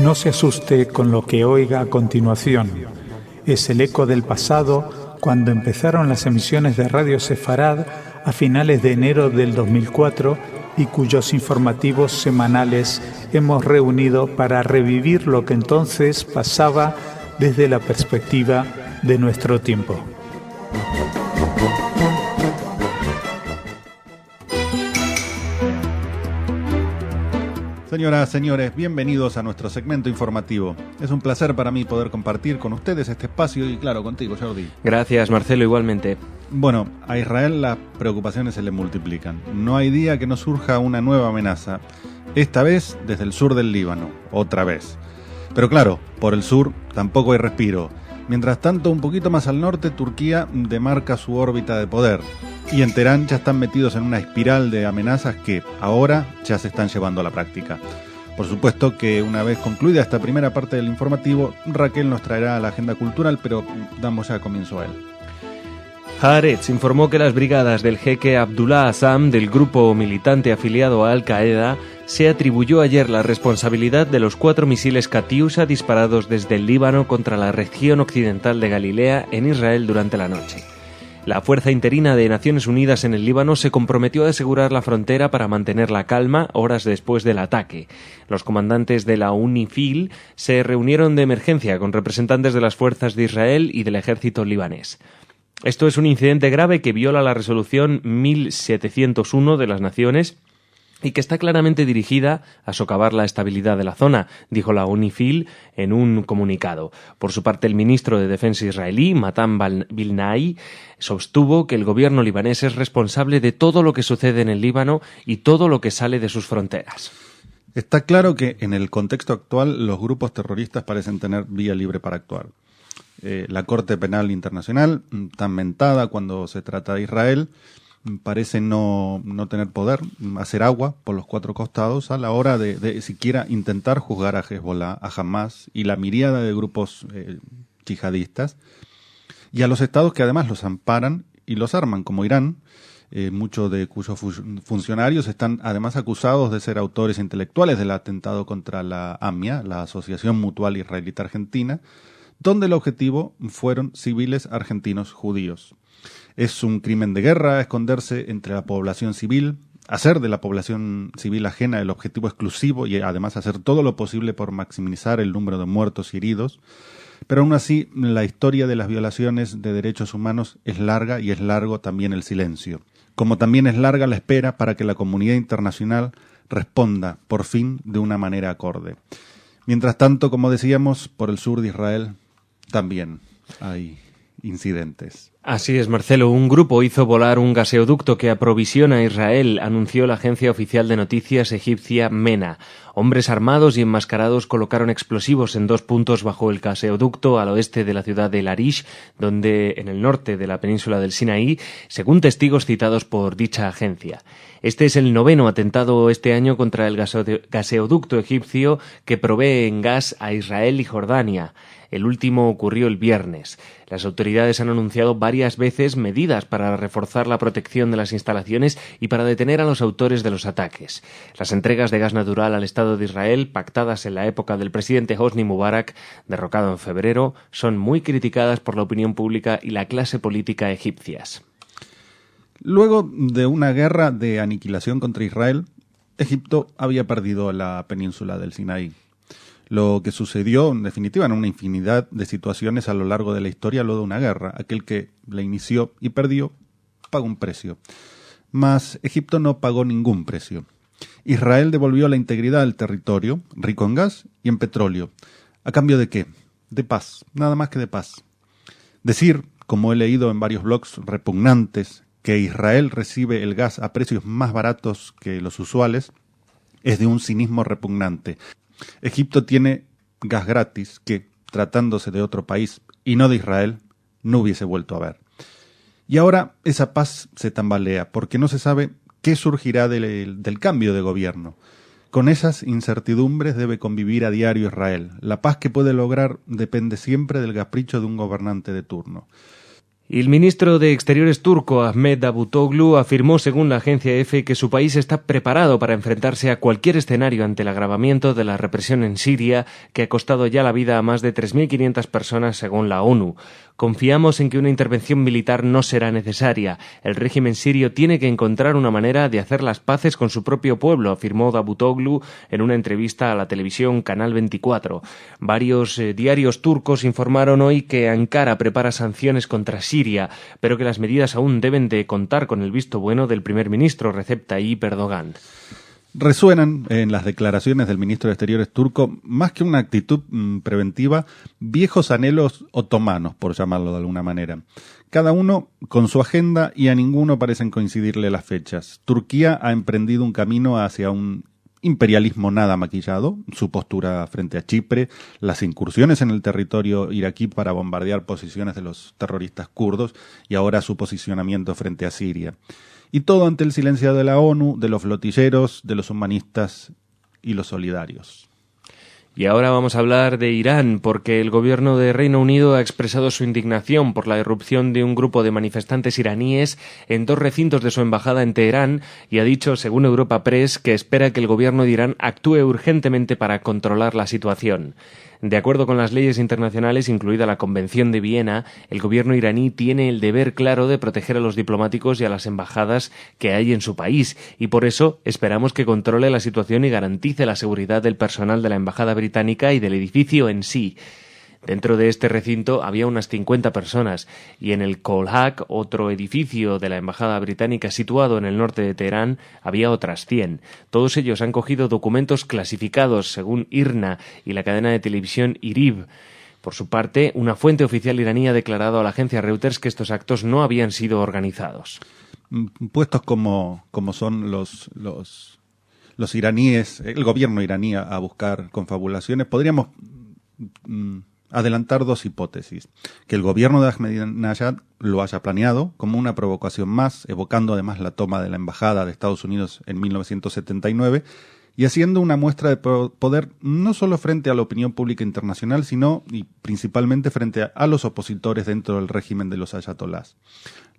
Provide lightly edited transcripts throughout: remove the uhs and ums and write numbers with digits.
No se asuste con lo que oiga a continuación. Es el eco del pasado cuando empezaron las emisiones de Radio Sefarad a finales de enero del 2004 y cuyos informativos semanales hemos reunido para revivir lo que entonces pasaba desde la perspectiva de nuestro tiempo. Señoras, señores, bienvenidos a nuestro segmento informativo. Es un placer para mí poder compartir con ustedes este espacio y, claro, contigo, Jordi. Gracias, Marcelo, igualmente. Bueno, a Israel las preocupaciones se le multiplican. No hay día que no surja una nueva amenaza. Esta vez desde el sur del Líbano, otra vez. Pero claro, por el sur tampoco hay respiro. Mientras tanto, un poquito más al norte, Turquía demarca su órbita de poder. Y en Teherán ya están metidos en una espiral de amenazas que ahora ya se están llevando a la práctica. Por supuesto que una vez concluida esta primera parte del informativo, Raquel nos traerá la agenda cultural, pero damos ya comienzo a él. Haaretz informó que las brigadas del jeque Abdullah Azzam del grupo militante afiliado a Al-Qaeda se atribuyó ayer la responsabilidad de los 4 misiles Katyusha disparados desde el Líbano contra la región occidental de Galilea en Israel durante la noche. La Fuerza Interina de Naciones Unidas en el Líbano se comprometió a asegurar la frontera para mantener la calma horas después del ataque. Los comandantes de la UNIFIL se reunieron de emergencia con representantes de las fuerzas de Israel y del ejército libanés. Esto es un incidente grave que viola la resolución 1701 de las Naciones y que está claramente dirigida a socavar la estabilidad de la zona, dijo la UNIFIL en un comunicado. Por su parte, el ministro de Defensa israelí, Matan Vilnai, sostuvo que el gobierno libanés es responsable de todo lo que sucede en el Líbano y todo lo que sale de sus fronteras. Está claro que en el contexto actual los grupos terroristas parecen tener vía libre para actuar. La Corte Penal Internacional, tan mentada cuando se trata de Israel, parece no tener poder, hacer agua por los 4 costados a la hora de siquiera intentar juzgar a Hezbollah, a Hamas y la miríada de grupos yihadistas, y a los estados que además los amparan y los arman, como Irán, muchos de cuyos funcionarios están además acusados de ser autores intelectuales del atentado contra la AMIA, la Asociación Mutual Israelita Argentina, donde el objetivo fueron civiles argentinos judíos. Es un crimen de guerra esconderse entre la población civil, hacer de la población civil ajena el objetivo exclusivo y además hacer todo lo posible por maximizar el número de muertos y heridos. Pero aún así, la historia de las violaciones de derechos humanos es larga y es largo también el silencio. Como también es larga la espera para que la comunidad internacional responda, por fin, de una manera acorde. Mientras tanto, como decíamos, por el sur de Israel también hay incidentes. Así es, Marcelo. Un grupo hizo volar un gaseoducto que aprovisiona a Israel, anunció la agencia oficial de noticias egipcia MENA. Hombres armados y enmascarados colocaron explosivos en 2 puntos bajo el gaseoducto al oeste de la ciudad de Larish, donde en el norte de la península del Sinaí, según testigos citados por dicha agencia. Este es el 9º atentado este año contra el gaseoducto egipcio que provee en gas a Israel y Jordania. El último ocurrió el viernes. Las autoridades han anunciado varias veces medidas para reforzar la protección de las instalaciones y para detener a los autores de los ataques. Las entregas de gas natural al Estado de Israel, pactadas en la época del presidente Hosni Mubarak, derrocado en febrero, son muy criticadas por la opinión pública y la clase política egipcias. Luego de una guerra de aniquilación contra Israel, Egipto había perdido la península del Sinaí. Lo que sucedió, en definitiva, en una infinidad de situaciones a lo largo de la historia, luego de una guerra. Aquel que la inició y perdió, pagó un precio. Mas Egipto no pagó ningún precio. Israel devolvió la integridad del territorio, rico en gas y en petróleo. ¿A cambio de qué? De paz, nada más que de paz. Decir, como he leído en varios blogs repugnantes, que Israel recibe el gas a precios más baratos que los usuales, es de un cinismo repugnante. Egipto tiene gas gratis que, tratándose de otro país y no de Israel, no hubiese vuelto a ver. Y ahora esa paz se tambalea porque no se sabe qué surgirá del cambio de gobierno. Con esas incertidumbres debe convivir a diario Israel. La paz que puede lograr depende siempre del capricho de un gobernante de turno. Y el ministro de Exteriores turco, Ahmet Davutoglu, afirmó, según la agencia EFE, que su país está preparado para enfrentarse a cualquier escenario ante el agravamiento de la represión en Siria, que ha costado ya la vida a más de 3.500 personas, según la ONU. Confiamos en que una intervención militar no será necesaria. El régimen sirio tiene que encontrar una manera de hacer las paces con su propio pueblo, afirmó Davutoglu en una entrevista a la televisión Canal 24. Varios diarios turcos informaron hoy que Ankara prepara sanciones contra Siria, pero que las medidas aún deben de contar con el visto bueno del primer ministro Recep Tayyip Erdogan. Resuenan en las declaraciones del ministro de Exteriores turco, más que una actitud preventiva, viejos anhelos otomanos, por llamarlo de alguna manera. Cada uno con su agenda y a ninguno parecen coincidirle las fechas. Turquía ha emprendido un camino hacia un imperialismo nada maquillado, su postura frente a Chipre, las incursiones en el territorio iraquí para bombardear posiciones de los terroristas kurdos y ahora su posicionamiento frente a Siria. Y todo ante el silencio de la ONU, de los flotilleros, de los humanistas y los solidarios. Y ahora vamos a hablar de Irán, porque el gobierno de Reino Unido ha expresado su indignación por la irrupción de un grupo de manifestantes iraníes en 2 recintos de su embajada en Teherán y ha dicho, según Europa Press, que espera que el gobierno de Irán actúe urgentemente para controlar la situación. De acuerdo con las leyes internacionales, incluida la Convención de Viena, el gobierno iraní tiene el deber claro de proteger a los diplomáticos y a las embajadas que hay en su país, y por eso esperamos que controle la situación y garantice la seguridad del personal de la embajada británica y del edificio en sí. Dentro de este recinto había unas 50 personas y en el Kolhak, otro edificio de la embajada británica situado en el norte de Teherán, había otras 100. Todos ellos han cogido documentos clasificados, según IRNA y la cadena de televisión IRIB. Por su parte, una fuente oficial iraní ha declarado a la agencia Reuters que estos actos no habían sido organizados. Puestos como son los iraníes, el gobierno iraní a buscar confabulaciones, podríamos adelantar 2 hipótesis. Que el gobierno de Ahmadinejad lo haya planeado como una provocación más, evocando además la toma de la embajada de Estados Unidos en 1979 y haciendo una muestra de poder no solo frente a la opinión pública internacional, sino y principalmente frente a los opositores dentro del régimen de los ayatolás.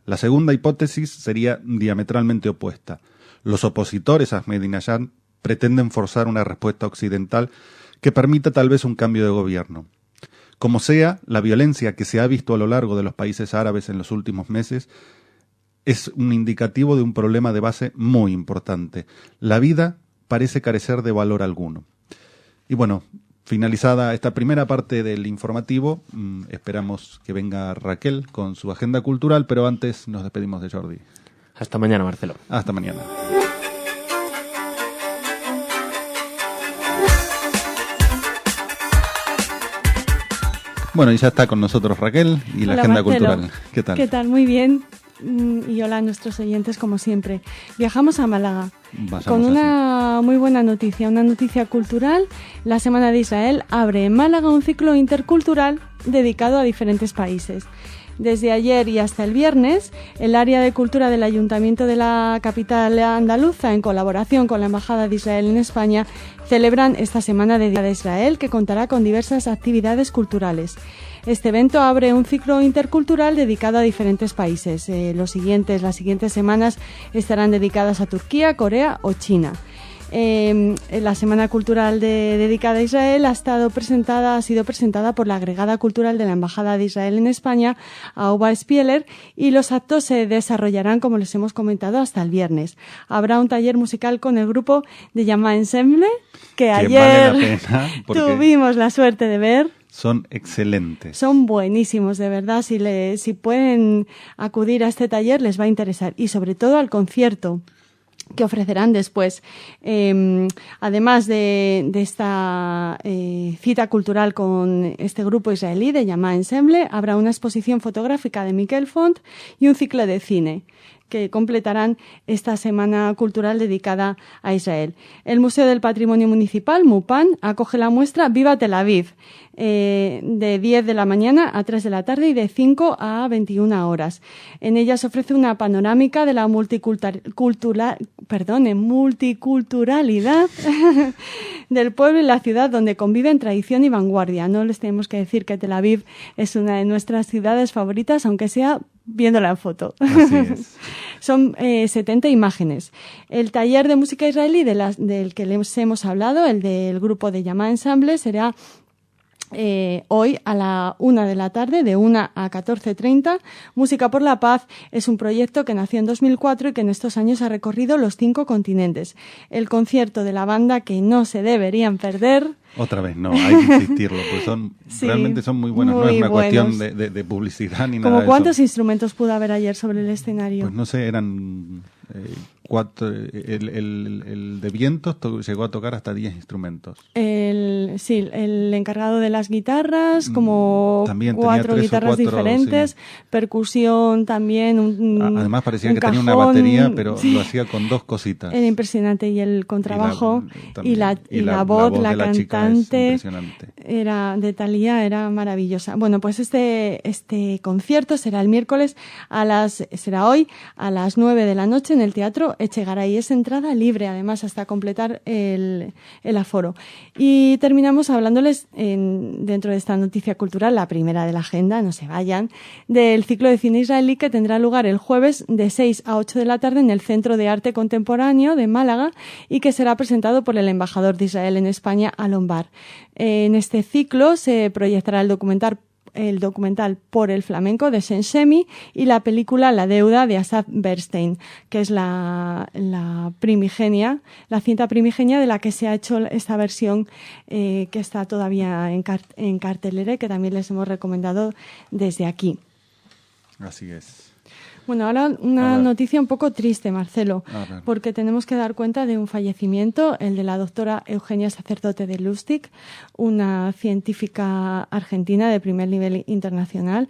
La segunda hipótesis sería diametralmente opuesta. Los opositores a Ahmadinejad pretenden forzar una respuesta occidental que permita tal vez un cambio de gobierno. Como sea, la violencia que se ha visto a lo largo de los países árabes en los últimos meses es un indicativo de un problema de base muy importante. La vida parece carecer de valor alguno. Y bueno, finalizada esta primera parte del informativo, esperamos que venga Raquel con su agenda cultural, pero antes nos despedimos de Jordi. Hasta mañana, Marcelo. Hasta mañana. Bueno, y ya está con nosotros Raquel y la agenda Marcelo. cultural. ¿Qué tal? ¿Qué tal? Muy bien. Y hola a nuestros oyentes, como siempre. Viajamos a Málaga con una muy buena noticia, una noticia cultural. La Semana de Israel abre en Málaga un ciclo intercultural dedicado a diferentes países. Desde ayer y hasta el viernes, el área de cultura del Ayuntamiento de la capital andaluza, en colaboración con la Embajada de Israel en España, celebran esta Semana de Israel, que contará con diversas actividades culturales. Este evento abre un ciclo intercultural dedicado a diferentes países. Las siguientes semanas estarán dedicadas a Turquía, Corea o China. La Semana Cultural dedicada a Israel ha sido presentada por la agregada cultural de la Embajada de Israel en España, Aoba Spieler, y los actos se desarrollarán, como les hemos comentado, hasta el viernes. Habrá un taller musical con el grupo de Yama Ensemble, que ayer vale la pena tuvimos la suerte de ver. Son excelentes. Son buenísimos, de verdad. Si pueden acudir a este taller, les va a interesar. Y sobre todo al concierto que ofrecerán después. Además de esta cita cultural con este grupo israelí de Yama Ensemble, habrá una exposición fotográfica de Miquel Font y un ciclo de cine que completarán esta semana cultural dedicada a Israel. El Museo del Patrimonio Municipal, MUPAN, acoge la muestra Viva Tel Aviv, de 10 de la mañana a 3 de la tarde y de 5 a 21 horas. En ella se ofrece una panorámica de la multiculturalidad del pueblo y la ciudad, donde conviven tradición y vanguardia. No les tenemos que decir que Tel Aviv es una de nuestras ciudades favoritas, aunque sea viéndola en foto. Así es. Son 70 imágenes. El taller de música israelí del que les hemos hablado, el del grupo de Yamá Ensemble, será hoy a la 1 de la tarde, de 1 a 14:30. Música por la Paz es un proyecto que nació en 2004 y que en estos años ha recorrido los 5 continentes. El concierto de la banda que no se deberían perder. Otra vez, no, hay que insistirlo, porque realmente son muy buenas, no es una cuestión de publicidad ni nada de eso. ¿Cuántos instrumentos pudo haber ayer sobre el escenario? Pues no sé, eran 4, el de vientos llegó a tocar hasta 10 instrumentos. El encargado de las guitarras, como también 4 guitarras diferentes, sí. Percusión también, además parecía que cajón, tenía una batería, pero sí. lo hacía con 2 cositas. Era impresionante, y el contrabajo y la voz, la cantante era de Thalía, era maravillosa. Bueno, pues este concierto será el miércoles será hoy a las 9 de la noche en el Teatro Echegaray. Es entrada libre, además, hasta completar el aforo. Y terminamos hablándoles dentro de esta noticia cultural, la primera de la agenda, no se vayan, del ciclo de cine israelí que tendrá lugar el jueves de 6 a 8 de la tarde en el Centro de Arte Contemporáneo de Málaga y que será presentado por el embajador de Israel en España, Alon Bar. En este ciclo se proyectará el documental Por el Flamenco de Senshemi y la película La Deuda de Asaf Bernstein, que es la cinta primigenia de la que se ha hecho esta versión que está todavía en cartelera y que también les hemos recomendado desde aquí. Así es. Bueno, ahora una noticia un poco triste, Marcelo, porque tenemos que dar cuenta de un fallecimiento, el de la doctora Eugenia Sacerdote de Lustig, una científica argentina de primer nivel internacional,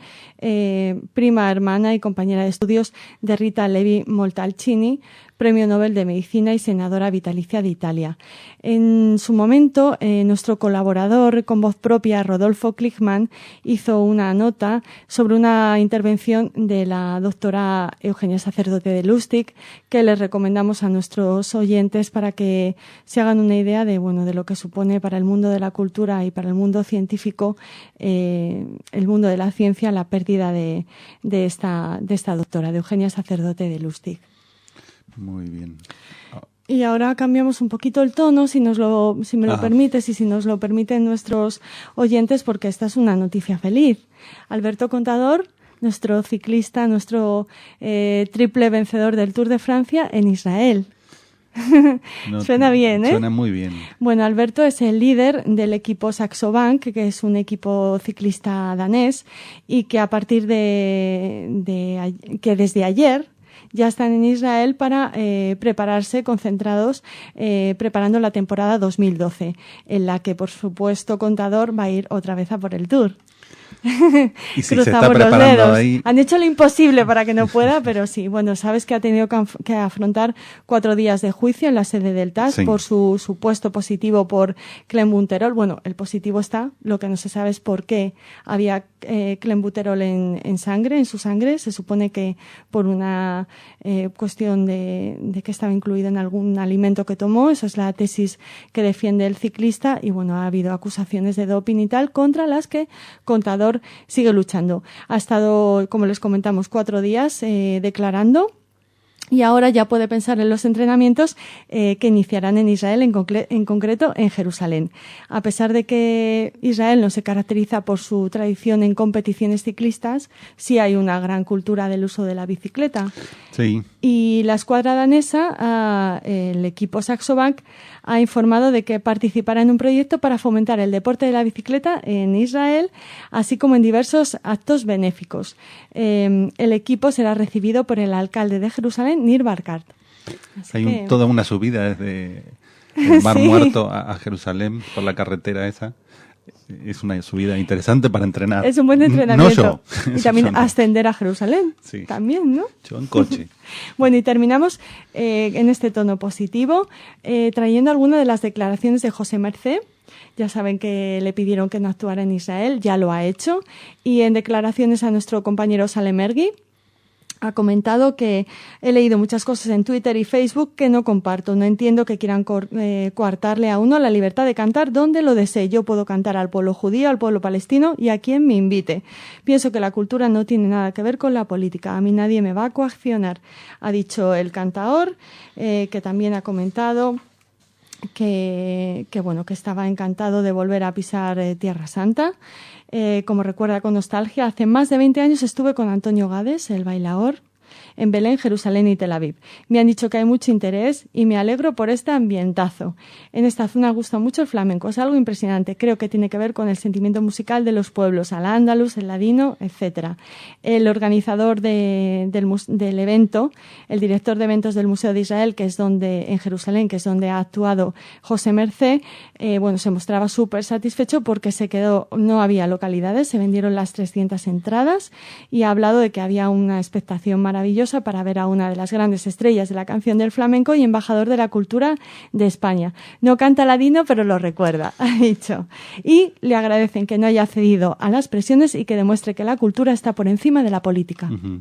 prima hermana y compañera de estudios de Rita Levi Montalcini, Premio Nobel de Medicina y senadora vitalicia de Italia. En su momento, nuestro colaborador con voz propia, Rodolfo Klichmann, hizo una nota sobre una intervención de la doctora Eugenia Sacerdote de Lustig, que les recomendamos a nuestros oyentes para que se hagan una idea de lo que supone para el mundo de la cultura y para el mundo científico, el mundo de la ciencia, la pérdida de esta doctora, de Eugenia Sacerdote de Lustig. Muy bien. Y ahora cambiamos un poquito el tono, si me lo permites y si nos lo permiten nuestros oyentes, porque esta es una noticia feliz. Alberto Contador, nuestro ciclista, nuestro triple vencedor del Tour de Francia en Israel. Suena bien, ¿eh? Suena muy bien. Bueno, Alberto es el líder del equipo Saxo Bank, que es un equipo ciclista danés y que a partir que desde ayer ya están en Israel para prepararse, concentrados, preparando la temporada 2012, en la que, por supuesto, Contador va a ir otra vez a por el Tour. Y si se está preparando ahí. Han hecho lo imposible para que no pueda, pero sí. Bueno, sabes que ha tenido que afrontar 4 días de juicio en la sede del TAS por su supuesto positivo por clenbuterol. Bueno, el positivo está, lo que no se sabe es por qué había clenbuterol en su sangre. Se supone que por una cuestión de que estaba incluido en algún alimento que tomó. Eso es la tesis que defiende el ciclista. Y bueno, ha habido acusaciones de doping y tal, contra las que Contador sigue luchando. Ha estado, como les comentamos, 4 días declarando. Y ahora ya puede pensar en los entrenamientos que iniciarán en Israel, en concreto en Jerusalén. A pesar de que Israel no se caracteriza por su tradición en competiciones ciclistas, sí hay una gran cultura del uso de la bicicleta. Sí. Y la escuadra danesa, el equipo Saxo Bank, ha informado de que participará en un proyecto para fomentar el deporte de la bicicleta en Israel, así como en diversos actos benéficos. El equipo será recibido por el alcalde de Jerusalén, Nir Barkat. Hay toda una subida desde el Mar Muerto a Jerusalén por la carretera esa. Es una subida interesante para entrenar. Es un buen entrenamiento. No yo. Y también ascender a Jerusalén. Sí. También, ¿no? Yo en coche. Bueno, y terminamos en este tono positivo, trayendo algunas de las declaraciones de José Mercé. Ya saben que le pidieron que no actuara en Israel, ya lo ha hecho. Y en declaraciones a nuestro compañero Salem Ergui, ha comentado que he leído muchas cosas en Twitter y Facebook que no comparto. No entiendo que quieran coartarle a uno la libertad de cantar donde lo desee. Yo puedo cantar al pueblo judío, al pueblo palestino y a quien me invite. Pienso que la cultura no tiene nada que ver con la política. A mí nadie me va a coaccionar, ha dicho el cantaor, que también ha comentado que estaba encantado de volver a pisar Tierra Santa. Como recuerda con nostalgia, hace más de 20 años estuve con Antonio Gades, el bailaor, en Belén, Jerusalén y Tel Aviv. Me han dicho que hay mucho interés y me alegro por este ambientazo. En esta zona gusta mucho el flamenco, es algo impresionante. Creo que tiene que ver con el sentimiento musical de los pueblos, al andaluz, el ladino, etc. El organizador del evento, el director de eventos del Museo de Israel, en Jerusalén, que es donde ha actuado José Mercé, se mostraba súper satisfecho porque no había localidades, se vendieron las 300 entradas y ha hablado de que había una expectación maravillosa para ver a una de las grandes estrellas de la canción del flamenco y embajador de la cultura de España. No canta ladino, pero lo recuerda, ha dicho. Y le agradecen que no haya cedido a las presiones y que demuestre que la cultura está por encima de la política. Uh-huh.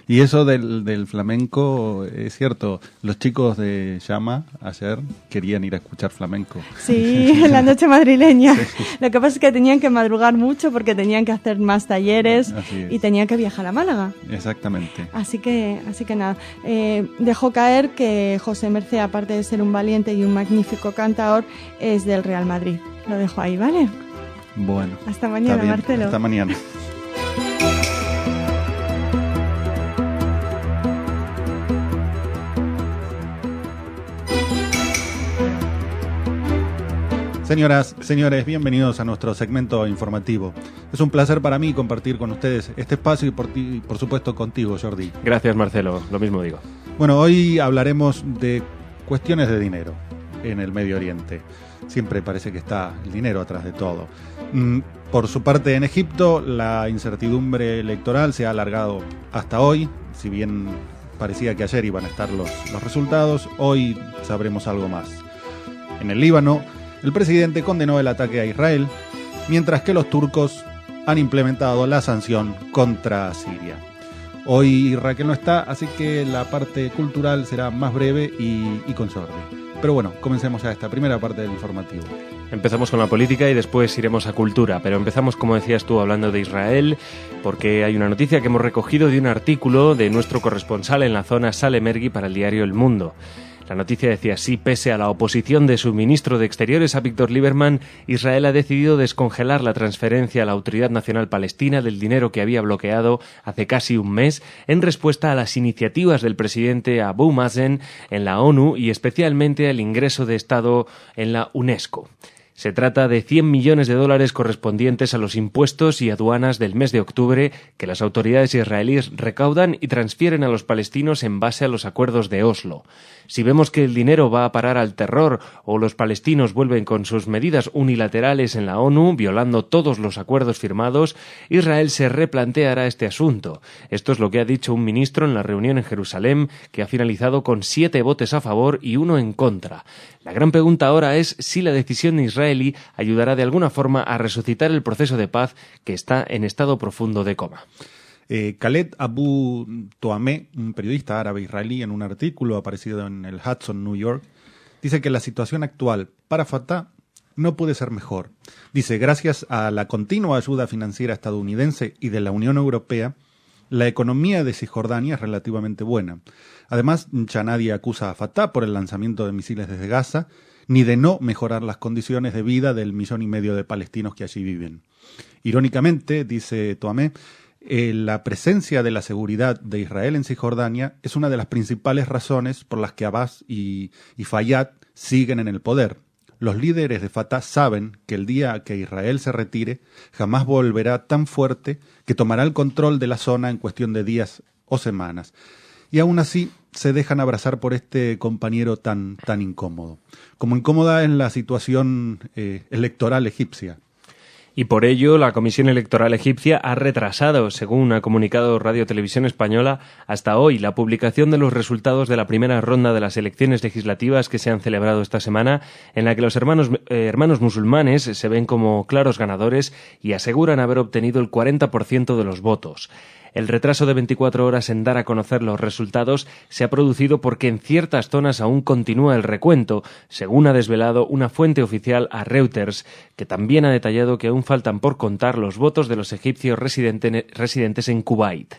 Y eso del flamenco, es cierto, los chicos de Llama ayer querían ir a escuchar flamenco. Sí, en la noche madrileña. Sí. Lo que pasa es que tenían que madrugar mucho porque tenían que hacer más talleres y tenían que viajar a Málaga. Exactamente. Así que nada, dejó caer que José Mercé, aparte de ser un valiente y un magnífico cantaor, es del Real Madrid. Lo dejo ahí, ¿vale? Bueno. Hasta mañana, Marcelo. Hasta mañana. Señoras, señores, bienvenidos a nuestro segmento informativo. Es un placer para mí compartir con ustedes este espacio y por supuesto contigo, Jordi. Gracias, Marcelo. Lo mismo digo. Bueno, hoy hablaremos de cuestiones de dinero en el Medio Oriente. Siempre parece que está el dinero atrás de todo. Por su parte, en Egipto, la incertidumbre electoral se ha alargado hasta hoy. Si bien parecía que ayer iban a estar los resultados, hoy sabremos algo más. En el Líbano, el presidente condenó el ataque a Israel, mientras que los turcos han implementado la sanción contra Siria. Hoy Raquel no está, así que la parte cultural será más breve y con Jordi. Pero bueno, comencemos ya esta primera parte del informativo. Empezamos con la política y después iremos a cultura, pero empezamos, como decías tú, hablando de Israel, porque hay una noticia que hemos recogido de un artículo de nuestro corresponsal en la zona Salem Ergi para el diario El Mundo. La noticia decía así: pese a la oposición de su ministro de Exteriores, a Víctor Lieberman, Israel ha decidido descongelar la transferencia a la Autoridad Nacional Palestina del dinero que había bloqueado hace casi un mes en respuesta a las iniciativas del presidente Abu Mazen en la ONU y especialmente al ingreso de Estado en la UNESCO. Se trata de $100 millones correspondientes a los impuestos y aduanas del mes de octubre que las autoridades israelíes recaudan y transfieren a los palestinos en base a los acuerdos de Oslo. Si vemos que el dinero va a parar al terror o los palestinos vuelven con sus medidas unilaterales en la ONU, violando todos los acuerdos firmados, Israel se replanteará este asunto. Esto es lo que ha dicho un ministro en la reunión en Jerusalén, que ha finalizado con 7 votos a favor y 1 en contra. La gran pregunta ahora es si la decisión israelí ayudará de alguna forma a resucitar el proceso de paz que está en estado profundo de coma. Khaled Abu Toameh, un periodista árabe israelí, en un artículo aparecido en el Hudson, New York, dice que la situación actual para Fatah no puede ser mejor. Dice, gracias a la continua ayuda financiera estadounidense y de la Unión Europea, la economía de Cisjordania es relativamente buena. Además, ya nadie acusa a Fatah por el lanzamiento de misiles desde Gaza, ni de no mejorar las condiciones de vida del 1,5 millones de palestinos que allí viven. Irónicamente, dice Toameh, la presencia de la seguridad de Israel en Cisjordania es una de las principales razones por las que Abbas y Fayyad siguen en el poder. Los líderes de Fatah saben que el día que Israel se retire jamás volverá tan fuerte que tomará el control de la zona en cuestión de días o semanas. Y aún así se dejan abrazar por este compañero tan incómodo. Como incómoda es la situación electoral egipcia. Y por ello, la Comisión Electoral Egipcia ha retrasado, según ha comunicado Radio Televisión Española, hasta hoy la publicación de los resultados de la primera ronda de las elecciones legislativas que se han celebrado esta semana, en la que los hermanos musulmanes se ven como claros ganadores y aseguran haber obtenido el 40% de los votos. El retraso de 24 horas en dar a conocer los resultados se ha producido porque en ciertas zonas aún continúa el recuento, según ha desvelado una fuente oficial a Reuters, que también ha detallado que aún faltan por contar los votos de los egipcios residentes en Kuwait.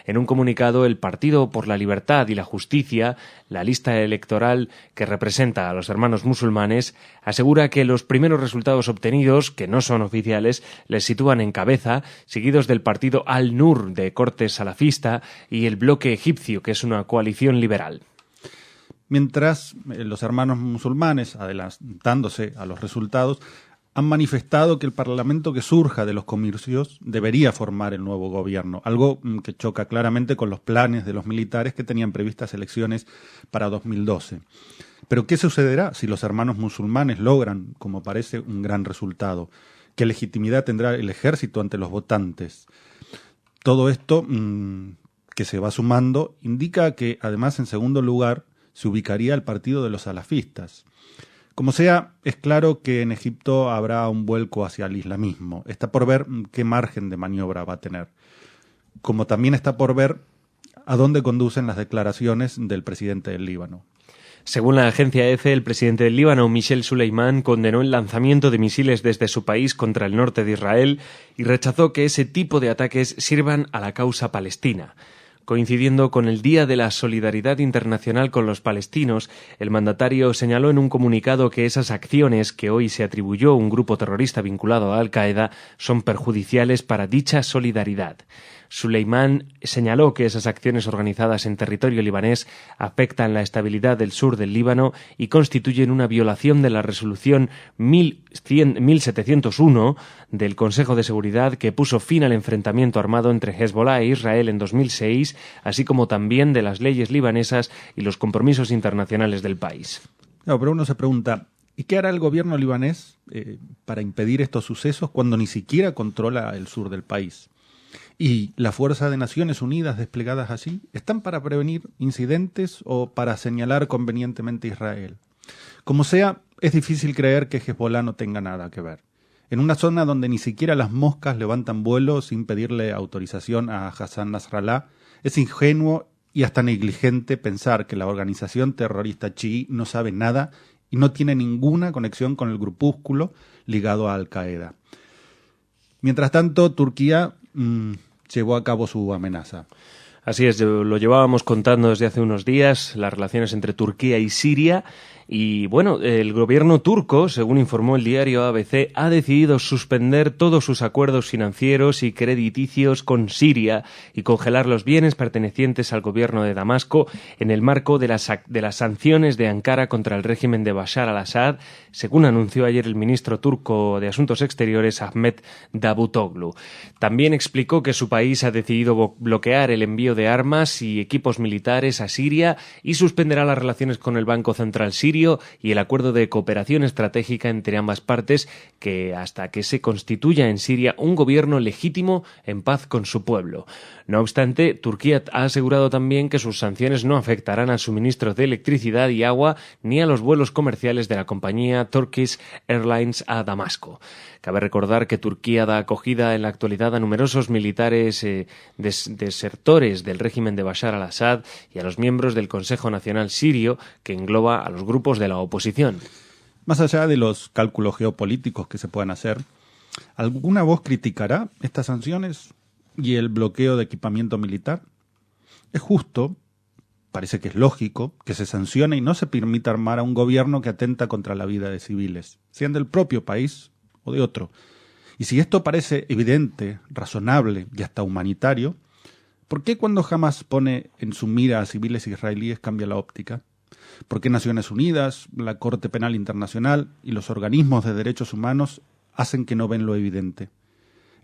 En un comunicado, el Partido por la Libertad y la Justicia, la lista electoral que representa a los hermanos musulmanes, asegura que los primeros resultados obtenidos, que no son oficiales, les sitúan en cabeza, seguidos del partido Al-Nur de corte salafista y el bloque egipcio, que es una coalición liberal. Mientras los hermanos musulmanes, adelantándose a los resultados, han manifestado que el parlamento que surja de los comicios debería formar el nuevo gobierno, algo que choca claramente con los planes de los militares que tenían previstas elecciones para 2012. Pero ¿qué sucederá si los hermanos musulmanes logran, como parece, un gran resultado? ¿Qué legitimidad tendrá el ejército ante los votantes? Todo esto que se va sumando indica que, además, en segundo lugar, se ubicaría el partido de los salafistas. Como sea, es claro que en Egipto habrá un vuelco hacia el islamismo. Está por ver qué margen de maniobra va a tener. Como también está por ver a dónde conducen las declaraciones del presidente del Líbano. Según la agencia EFE, el presidente del Líbano, Michel Suleiman, condenó el lanzamiento de misiles desde su país contra el norte de Israel y rechazó que ese tipo de ataques sirvan a la causa palestina. Coincidiendo con el Día de la Solidaridad Internacional con los palestinos, el mandatario señaló en un comunicado que esas acciones que hoy se atribuyó a un grupo terrorista vinculado a Al-Qaeda son perjudiciales para dicha solidaridad. Suleiman señaló que esas acciones organizadas en territorio libanés afectan la estabilidad del sur del Líbano y constituyen una violación de la resolución 1701 del Consejo de Seguridad que puso fin al enfrentamiento armado entre Hezbollah e Israel en 2006, así como también de las leyes libanesas y los compromisos internacionales del país. No, pero uno se pregunta, ¿y qué hará el gobierno libanés para impedir estos sucesos cuando ni siquiera controla el sur del país? ¿Y la fuerza de Naciones Unidas desplegadas allí están para prevenir incidentes o para señalar convenientemente a Israel? Como sea, es difícil creer que Hezbollah no tenga nada que ver. En una zona donde ni siquiera las moscas levantan vuelo sin pedirle autorización a Hassan Nasrallah, es ingenuo y hasta negligente pensar que la organización terrorista chií no sabe nada y no tiene ninguna conexión con el grupúsculo ligado a Al-Qaeda. Mientras tanto, Turquía llevó a cabo su amenaza. Así es, lo llevábamos contando desde hace unos días, las relaciones entre Turquía y Siria. Y bueno, el gobierno turco, según informó el diario ABC, ha decidido suspender todos sus acuerdos financieros y crediticios con Siria y congelar los bienes pertenecientes al gobierno de Damasco en el marco de las sanciones de Ankara contra el régimen de Bashar al-Assad, según anunció ayer el ministro turco de Asuntos Exteriores, Ahmet Davutoglu. También explicó que su país ha decidido bloquear el envío de armas y equipos militares a Siria y suspenderá las relaciones con el Banco Central Sirio y el acuerdo de cooperación estratégica entre ambas partes hasta que se constituya en Siria un gobierno legítimo en paz con su pueblo. No obstante, Turquía ha asegurado también que sus sanciones no afectarán al suministro de electricidad y agua ni a los vuelos comerciales de la compañía Turkish Airlines a Damasco. Cabe recordar que Turquía da acogida en la actualidad a numerosos militares desertores del régimen de Bashar al-Assad y a los miembros del Consejo Nacional Sirio, que engloba a los grupos de la oposición. Más allá de los cálculos geopolíticos que se puedan hacer, ¿alguna voz criticará estas sanciones y el bloqueo de equipamiento militar? Es justo, parece que es lógico, que se sancione y no se permita armar a un gobierno que atenta contra la vida de civiles, sean del propio país o de otro. Y si esto parece evidente, razonable y hasta humanitario, ¿por qué cuando Hamas pone en su mira a civiles israelíes cambia la óptica? ¿Por qué Naciones Unidas, la Corte Penal Internacional y los organismos de derechos humanos hacen que no ven lo evidente?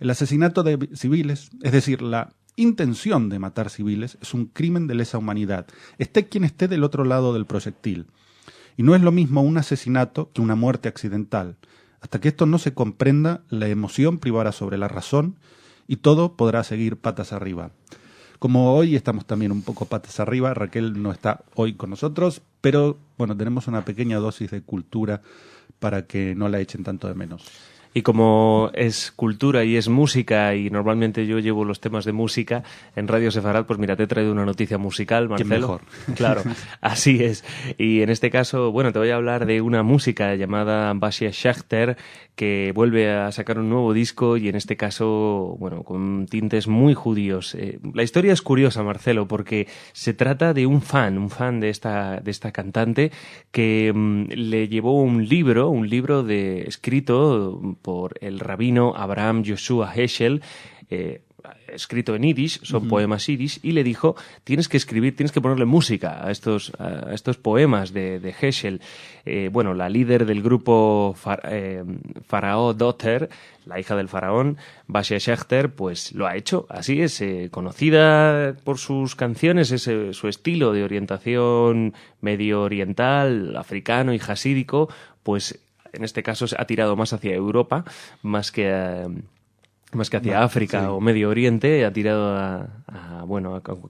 El asesinato de civiles, es decir, la intención de matar civiles, es un crimen de lesa humanidad, esté quien esté del otro lado del proyectil. Y no es lo mismo un asesinato que una muerte accidental. Hasta que esto no se comprenda, la emoción privará sobre la razón y todo podrá seguir patas arriba. Como hoy estamos también un poco patas arriba, Raquel no está hoy con nosotros, pero bueno, tenemos una pequeña dosis de cultura para que no la echen tanto de menos. Y como es cultura y es música, y normalmente yo llevo los temas de música en Radio Sefarad, pues mira, te he traído una noticia musical, Marcelo. ¿Qué mejor? Claro, así es. Y en este caso, bueno, te voy a hablar de una música llamada Basia Shakhter, que vuelve a sacar un nuevo disco y en este caso, bueno, con tintes muy judíos. La historia es curiosa, Marcelo, porque se trata de un fan de esta cantante que le llevó un libro escrito por el rabino Abraham Joshua Heschel, escrito en yiddish, son poemas yiddish, y le dijo, tienes que ponerle música a estos poemas de Heschel. Bueno, la líder del grupo Faraó Dotter, la hija del faraón, Basia Shakhter, pues lo ha hecho. Así es, conocida por sus canciones, su estilo de orientación medio oriental, africano y hasídico, pues en este caso ha tirado más hacia Europa, más que hacia África, sí, o Medio Oriente. Ha tirado a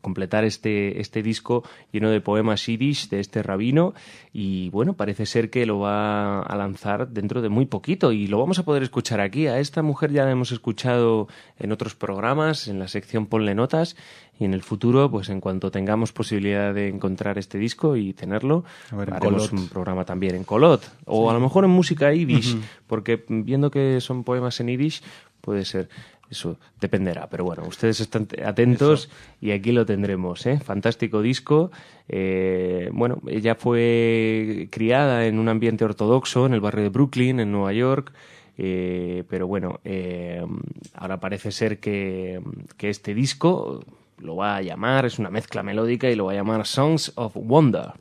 completar este disco lleno de poemas yiddish de este rabino, y bueno, parece ser que lo va a lanzar dentro de muy poquito y lo vamos a poder escuchar aquí. A esta mujer ya la hemos escuchado en otros programas, en la sección Ponle Notas, y en el futuro, pues en cuanto tengamos posibilidad de encontrar este disco y tenerlo, haremos un programa también en Kolot, o a lo mejor en música yiddish, porque viendo que son poemas en yiddish, puede ser, eso dependerá, pero bueno, ustedes están atentos y aquí lo tendremos, ¿eh? Fantástico disco. Bueno, ella fue criada en un ambiente ortodoxo en el barrio de Brooklyn, en Nueva York, pero bueno, ahora parece ser que este disco lo va a llamar, es una mezcla melódica y lo va a llamar Songs of Wonder.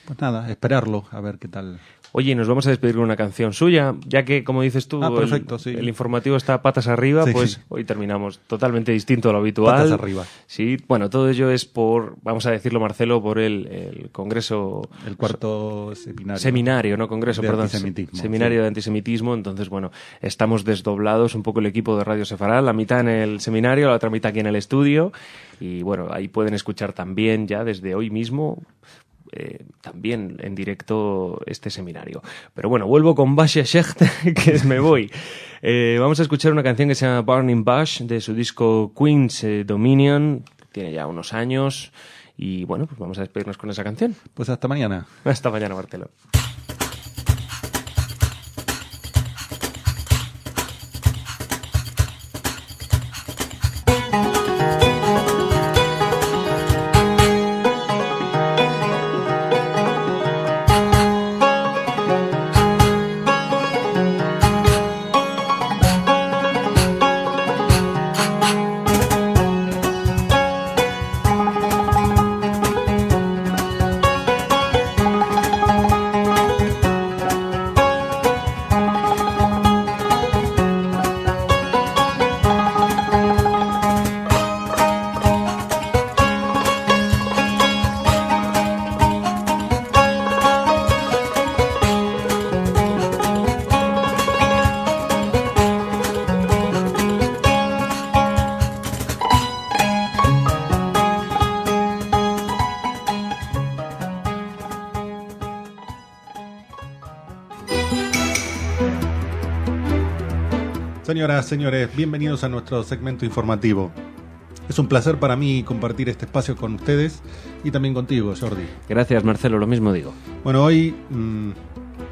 Pues nada, esperarlo, a ver qué tal. Oye, nos vamos a despedir con una canción suya, ya que, como dices tú, perfecto, sí, el informativo está patas arriba, sí, pues hoy terminamos totalmente distinto a lo habitual. Patas arriba. Sí, bueno, todo ello es vamos a decirlo, Marcelo, por el congreso... El cuarto seminario. Seminario, no congreso, de perdón. Antisemitismo. Seminario, sí, de antisemitismo. Entonces, bueno, estamos desdoblados un poco el equipo de Radio Sefarad, la mitad en el seminario, la otra mitad aquí en el estudio. Y bueno, ahí pueden escuchar también ya desde hoy mismo... también en directo este seminario. Pero bueno, vuelvo con Basia Shakhter, que me voy. Vamos a escuchar una canción que se llama Burning Bush, de su disco Queen's Dominion, que tiene ya unos años, y bueno, pues vamos a despedirnos con esa canción. Pues hasta mañana. Hasta mañana, Marcelo. Señoras, señores, bienvenidos a nuestro segmento informativo. Es un placer para mí compartir este espacio con ustedes y también contigo, Jordi. Gracias, Marcelo, lo mismo digo. Bueno, hoy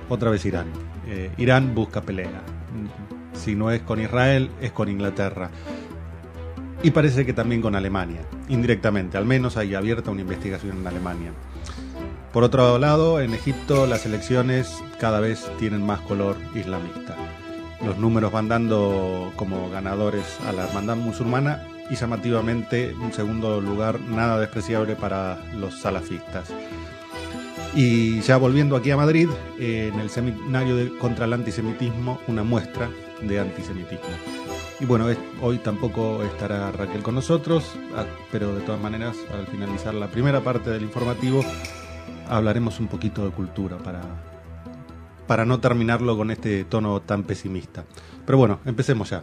otra vez Irán. Irán busca pelea. Si no es con Israel, es con Inglaterra. Y parece que también con Alemania, indirectamente. Al menos hay abierta una investigación en Alemania. Por otro lado, en Egipto las elecciones cada vez tienen más color islamista. Los números van dando como ganadores a la hermandad musulmana y llamativamente un segundo lugar nada despreciable para los salafistas. Y ya volviendo aquí a Madrid, en el seminario contra el antisemitismo, una muestra de antisemitismo. Y bueno, hoy tampoco estará Raquel con nosotros, pero de todas maneras, al finalizar la primera parte del informativo, hablaremos un poquito de cultura para no terminarlo con este tono tan pesimista. Pero bueno, empecemos ya.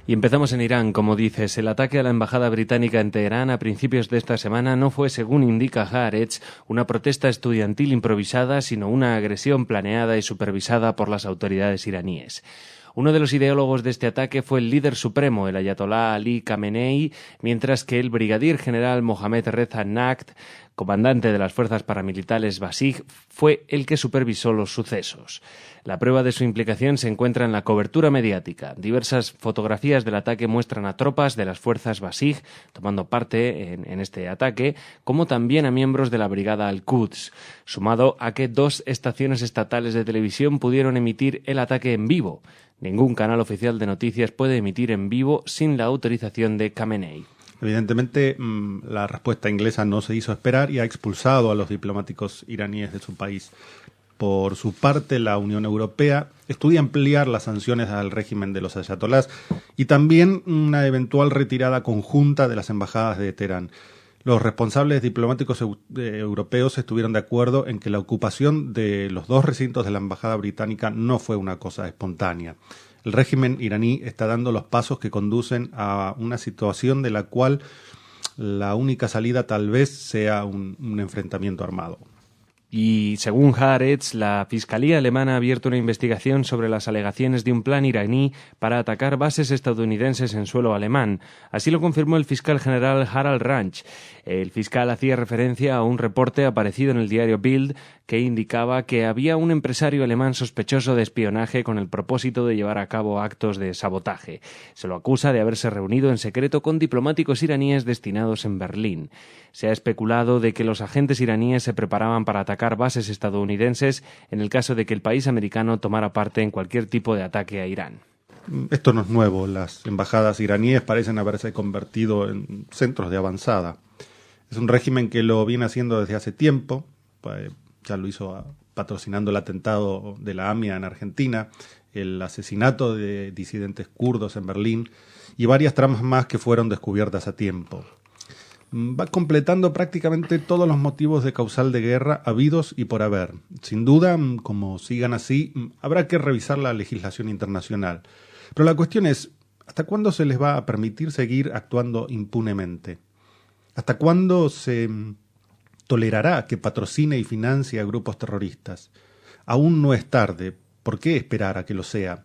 Y empezamos en Irán, como dices. El ataque a la embajada británica en Teherán a principios de esta semana no fue, según indica Haaretz, una protesta estudiantil improvisada, sino una agresión planeada y supervisada por las autoridades iraníes. Uno de los ideólogos de este ataque fue el líder supremo, el ayatolá Ali Khamenei, mientras que el brigadier general Mohammad Reza Nakht, comandante de las fuerzas paramilitares Basij, fue el que supervisó los sucesos. La prueba de su implicación se encuentra en la cobertura mediática. Diversas fotografías del ataque muestran a tropas de las fuerzas Basij tomando parte en este ataque, como también a miembros de la brigada Al-Quds, sumado a que 2 estaciones estatales de televisión pudieron emitir el ataque en vivo. Ningún canal oficial de noticias puede emitir en vivo sin la autorización de Khamenei. Evidentemente, la respuesta inglesa no se hizo esperar y ha expulsado a los diplomáticos iraníes de su país. Por su parte, la Unión Europea estudia ampliar las sanciones al régimen de los ayatolás y también una eventual retirada conjunta de las embajadas de Teherán. Los responsables diplomáticos europeos estuvieron de acuerdo en que la ocupación de los 2 recintos de la embajada británica no fue una cosa espontánea. El régimen iraní está dando los pasos que conducen a una situación de la cual la única salida tal vez sea un enfrentamiento armado. Y según Haaretz, la Fiscalía alemana ha abierto una investigación sobre las alegaciones de un plan iraní para atacar bases estadounidenses en suelo alemán. Así lo confirmó el fiscal general Harald Ranch. El fiscal hacía referencia a un reporte aparecido en el diario Bild que indicaba que había un empresario alemán sospechoso de espionaje con el propósito de llevar a cabo actos de sabotaje. Se lo acusa de haberse reunido en secreto con diplomáticos iraníes destinados en Berlín. Se ha especulado de que los agentes iraníes se preparaban para atacar bases estadounidenses en el caso de que el país americano tomara parte en cualquier tipo de ataque a Irán. Esto no es nuevo. Las embajadas iraníes parecen haberse convertido en centros de avanzada. Es un régimen que lo viene haciendo desde hace tiempo. Ya lo hizo patrocinando el atentado de la AMIA en Argentina, el asesinato de disidentes kurdos en Berlín y varias tramas más que fueron descubiertas a tiempo. Va completando prácticamente todos los motivos de causal de guerra habidos y por haber. Sin duda, como sigan así, habrá que revisar la legislación internacional. Pero la cuestión es, ¿hasta cuándo se les va a permitir seguir actuando impunemente? ¿Hasta cuándo se tolerará que patrocine y financie a grupos terroristas? Aún no es tarde. ¿Por qué esperar a que lo sea?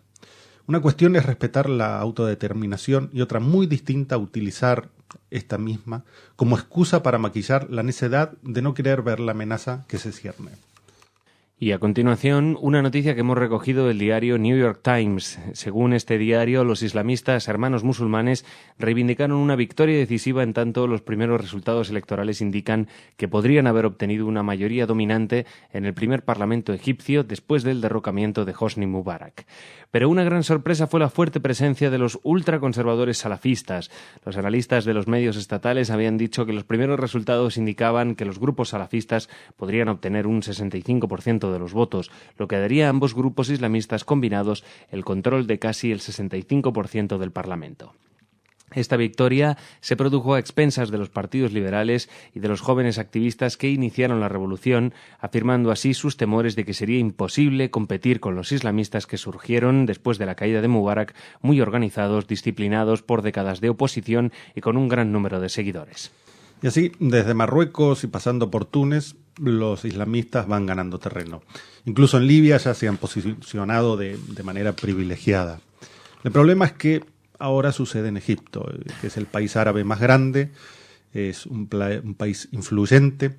Una cuestión es respetar la autodeterminación y otra muy distinta utilizar esta misma como excusa para maquillar la necedad de no querer ver la amenaza que se cierne. Y a continuación, una noticia que hemos recogido del diario New York Times. Según este diario, los islamistas hermanos musulmanes reivindicaron una victoria decisiva en tanto los primeros resultados electorales indican que podrían haber obtenido una mayoría dominante en el primer parlamento egipcio después del derrocamiento de Hosni Mubarak. Pero una gran sorpresa fue la fuerte presencia de los ultraconservadores salafistas. Los analistas de los medios estatales habían dicho que los primeros resultados indicaban que los grupos salafistas podrían obtener un 65% de los votos, lo que daría a ambos grupos islamistas combinados el control de casi el 65% del Parlamento. Esta victoria se produjo a expensas de los partidos liberales y de los jóvenes activistas que iniciaron la revolución, afirmando así sus temores de que sería imposible competir con los islamistas que surgieron después de la caída de Mubarak, muy organizados, disciplinados por décadas de oposición y con un gran número de seguidores. Y así, desde Marruecos y pasando por Túnez, los islamistas van ganando terreno. Incluso en Libia ya se han posicionado de manera privilegiada. El problema es que ahora sucede en Egipto, que es el país árabe más grande, es un país influyente,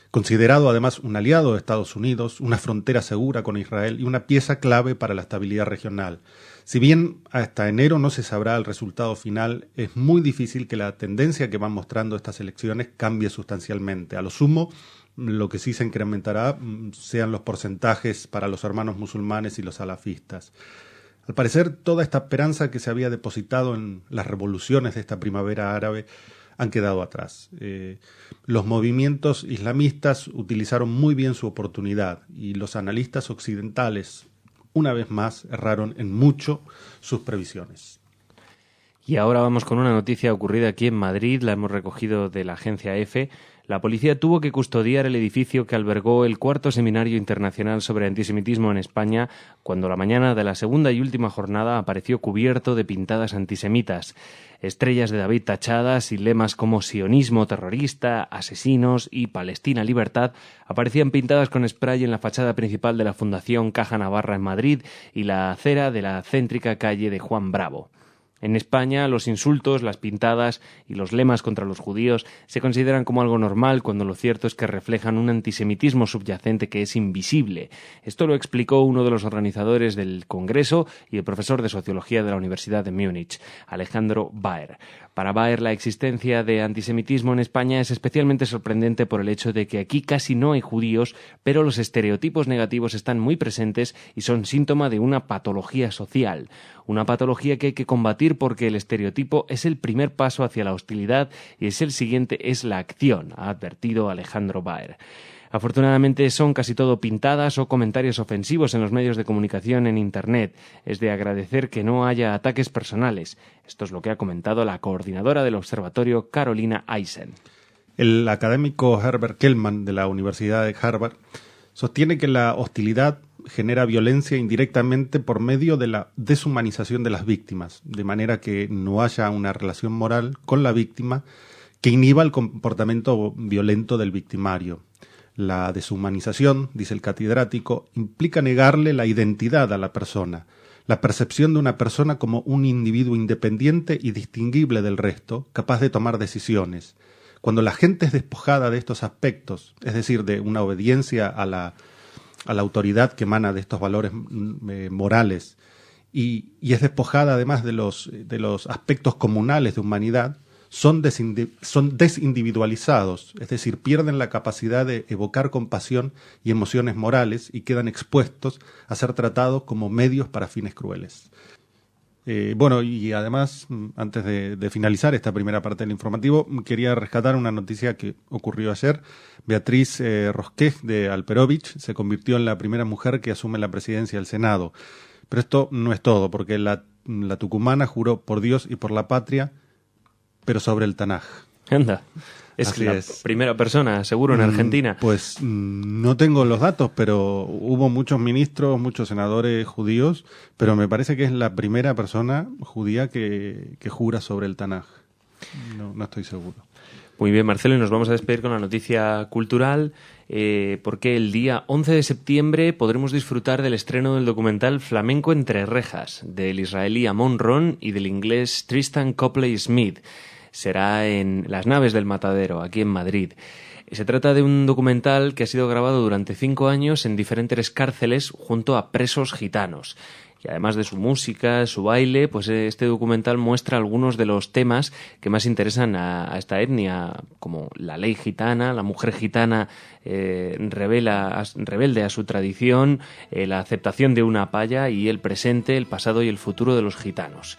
considerado además un aliado de Estados Unidos, una frontera segura con Israel y una pieza clave para la estabilidad regional. Si bien hasta enero no se sabrá el resultado final, es muy difícil que la tendencia que van mostrando estas elecciones cambie sustancialmente. A lo sumo, lo que sí se incrementará sean los porcentajes para los hermanos musulmanes y los salafistas. Al parecer, toda esta esperanza que se había depositado en las revoluciones de esta primavera árabe han quedado atrás. Los movimientos islamistas utilizaron muy bien su oportunidad y los analistas occidentales, una vez más, erraron en mucho sus previsiones. Y ahora vamos con una noticia ocurrida aquí en Madrid, la hemos recogido de la agencia EFE. La policía tuvo que custodiar el edificio que albergó el cuarto Seminario Internacional sobre Antisemitismo en España, cuando la mañana de la segunda y última jornada apareció cubierto de pintadas antisemitas. Estrellas de David tachadas y lemas como sionismo terrorista, asesinos y Palestina libertad aparecían pintadas con spray en la fachada principal de la Fundación Caja Navarra en Madrid y la acera de la céntrica calle de Juan Bravo. En España, los insultos, las pintadas y los lemas contra los judíos se consideran como algo normal, cuando lo cierto es que reflejan un antisemitismo subyacente que es invisible. Esto lo explicó uno de los organizadores del Congreso y el profesor de Sociología de la Universidad de Múnich, Alejandro Baer. Para Baer, la existencia de antisemitismo en España es especialmente sorprendente por el hecho de que aquí casi no hay judíos, pero los estereotipos negativos están muy presentes y son síntoma de una patología social. Una patología que hay que combatir porque el estereotipo es el primer paso hacia la hostilidad y el siguiente es la acción, ha advertido Alejandro Baer. Afortunadamente son casi todo pintadas o comentarios ofensivos en los medios de comunicación en Internet. Es de agradecer que no haya ataques personales. Esto es lo que ha comentado la coordinadora del observatorio, Carolina Eisen. El académico Herbert Kellman de la Universidad de Harvard sostiene que la hostilidad genera violencia indirectamente por medio de la deshumanización de las víctimas, de manera que no haya una relación moral con la víctima que inhiba el comportamiento violento del victimario. La deshumanización, dice el catedrático, implica negarle la identidad a la persona, la percepción de una persona como un individuo independiente y distinguible del resto, capaz de tomar decisiones. Cuando la gente es despojada de estos aspectos, es decir, de una obediencia a la autoridad que emana de estos valores morales, y es despojada además de los aspectos comunales de humanidad, son desindividualizados, es decir, pierden la capacidad de evocar compasión y emociones morales y quedan expuestos a ser tratados como medios para fines crueles. Y además, antes de finalizar esta primera parte del informativo, quería rescatar una noticia que ocurrió ayer. Beatriz Rosquej de Alperovich se convirtió en la primera mujer que asume la presidencia del Senado. Pero esto no es todo, porque la tucumana juró por Dios y por la patria, pero sobre el Tanaj. Anda, es la primera persona, seguro, en Argentina. Pues no tengo los datos, pero hubo muchos ministros, muchos senadores judíos, pero me parece que es la primera persona judía que jura sobre el Tanaj. No estoy seguro. Muy bien, Marcelo, y nos vamos a despedir con la noticia cultural, porque el día 11 de septiembre podremos disfrutar del estreno del documental Flamenco entre rejas, del israelí Amon Ron y del inglés Tristan Copley Smith. Será en Las Naves del Matadero, aquí en Madrid. Se trata de un documental que ha sido grabado durante 5 años en diferentes cárceles junto a presos gitanos. Y además de su música, su baile, pues este documental muestra algunos de los temas que más interesan a esta etnia, como la ley gitana, la mujer gitana rebelde a su tradición, la aceptación de una paya y el presente, el pasado y el futuro de los gitanos.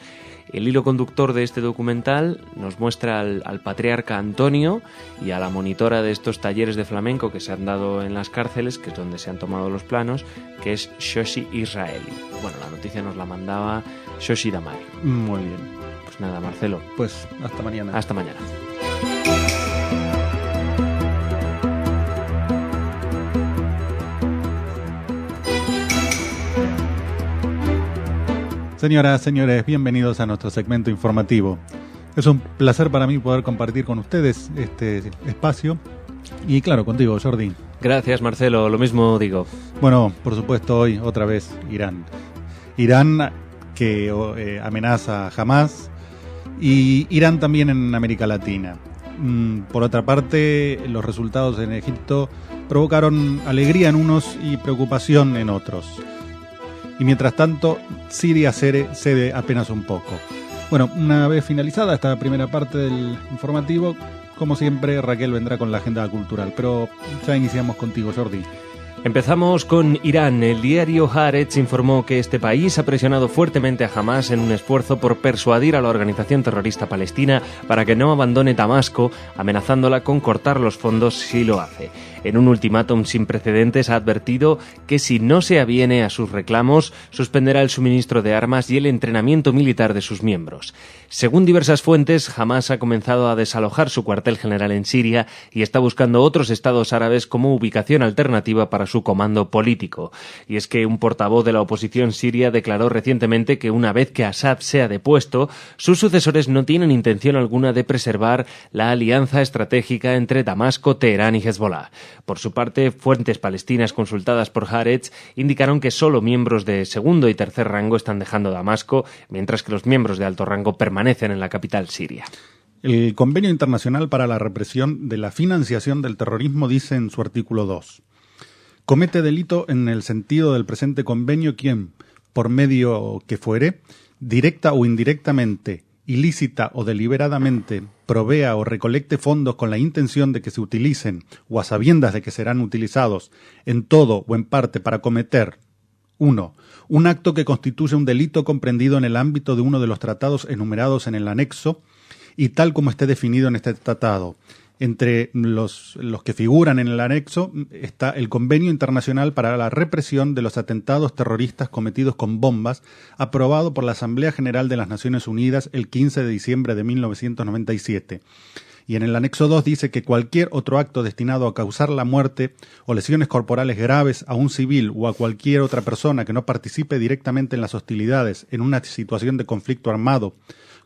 El hilo conductor de este documental nos muestra al patriarca Antonio y a la monitora de estos talleres de flamenco que se han dado en las cárceles, que es donde se han tomado los planos, que es Shoshi Israeli. Bueno, la noticia nos la mandaba Shoshi Damari. Muy bien. Pues nada, Marcelo. Pues hasta mañana. Hasta mañana. Señoras, señores, bienvenidos a nuestro segmento informativo. Es un placer para mí poder compartir con ustedes este espacio y claro, contigo, Jordi. Gracias, Marcelo, lo mismo digo. Bueno, por supuesto, hoy otra vez Irán. Irán que amenaza a Hamas y Irán también en América Latina. Por otra parte, los resultados en Egipto provocaron alegría en unos y preocupación en otros. Y mientras tanto, Siria cede apenas un poco. Bueno, una vez finalizada esta primera parte del informativo, como siempre, Raquel vendrá con la agenda cultural. Pero ya iniciamos contigo, Jordi. Empezamos con Irán. El diario Haaretz informó que este país ha presionado fuertemente a Hamas en un esfuerzo por persuadir a la organización terrorista palestina para que no abandone Damasco, amenazándola con cortar los fondos si lo hace. En un ultimátum sin precedentes ha advertido que si no se aviene a sus reclamos, suspenderá el suministro de armas y el entrenamiento militar de sus miembros. Según diversas fuentes, Hamás ha comenzado a desalojar su cuartel general en Siria y está buscando otros estados árabes como ubicación alternativa para su comando político. Y es que un portavoz de la oposición siria declaró recientemente que una vez que Assad sea depuesto, sus sucesores no tienen intención alguna de preservar la alianza estratégica entre Damasco, Teherán y Hezbollah. Por su parte, fuentes palestinas consultadas por Haaretz indicaron que solo miembros de segundo y tercer rango están dejando Damasco, mientras que los miembros de alto rango permanecen en la capital siria. El Convenio Internacional para la Represión de la Financiación del Terrorismo dice en su artículo 2: comete delito en el sentido del presente convenio quien, por medio que fuere, directa o indirectamente, ilícita o deliberadamente, provea o recolecte fondos con la intención de que se utilicen, o a sabiendas de que serán utilizados, en todo o en parte para cometer 1. Un acto que constituye un delito comprendido en el ámbito de uno de los tratados enumerados en el anexo y tal como esté definido en este tratado. Entre los que figuran en el anexo está el Convenio Internacional para la Represión de los Atentados Terroristas Cometidos con Bombas, aprobado por la Asamblea General de las Naciones Unidas el 15 de diciembre de 1997. Y en el anexo 2 dice que cualquier otro acto destinado a causar la muerte o lesiones corporales graves a un civil o a cualquier otra persona que no participe directamente en las hostilidades en una situación de conflicto armado,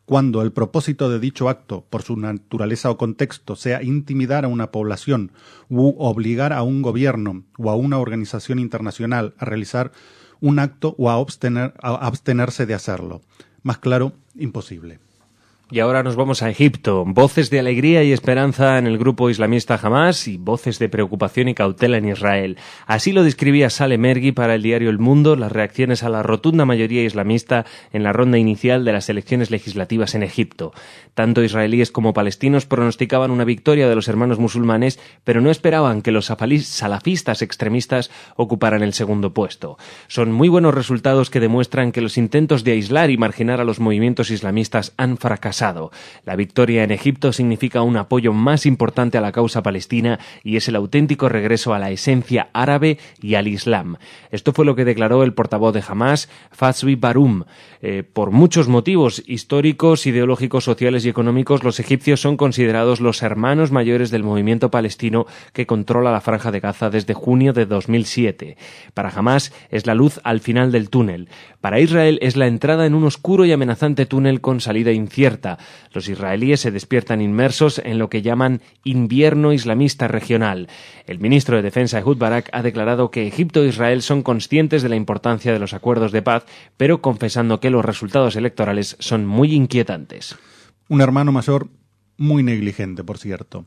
cuando el propósito de dicho acto, por su naturaleza o contexto, sea intimidar a una población u obligar a un gobierno o a una organización internacional a realizar un acto o a abstenerse de hacerlo. Más claro, imposible. Y ahora nos vamos a Egipto. Voces de alegría y esperanza en el grupo islamista Hamás y voces de preocupación y cautela en Israel. Así lo describía Saleh Merghi para el diario El Mundo las reacciones a la rotunda mayoría islamista en la ronda inicial de las elecciones legislativas en Egipto. Tanto israelíes como palestinos pronosticaban una victoria de los hermanos musulmanes, pero no esperaban que los salafistas extremistas ocuparan el segundo puesto. Son muy buenos resultados que demuestran que los intentos de aislar y marginar a los movimientos islamistas han fracasado. La victoria en Egipto significa un apoyo más importante a la causa palestina y es el auténtico regreso a la esencia árabe y al Islam. Esto fue lo que declaró el portavoz de Hamás, Fazwi Barum. Por muchos motivos históricos, ideológicos, sociales y económicos, los egipcios son considerados los hermanos mayores del movimiento palestino que controla la Franja de Gaza desde junio de 2007. Para Hamás es la luz al final del túnel. Para Israel es la entrada en un oscuro y amenazante túnel con salida incierta. Los israelíes se despiertan inmersos en lo que llaman invierno islamista regional. El ministro de Defensa Ehud Barak ha declarado que Egipto e Israel son conscientes de la importancia de los acuerdos de paz, pero confesando que los resultados electorales son muy inquietantes. Un hermano mayor muy negligente, por cierto.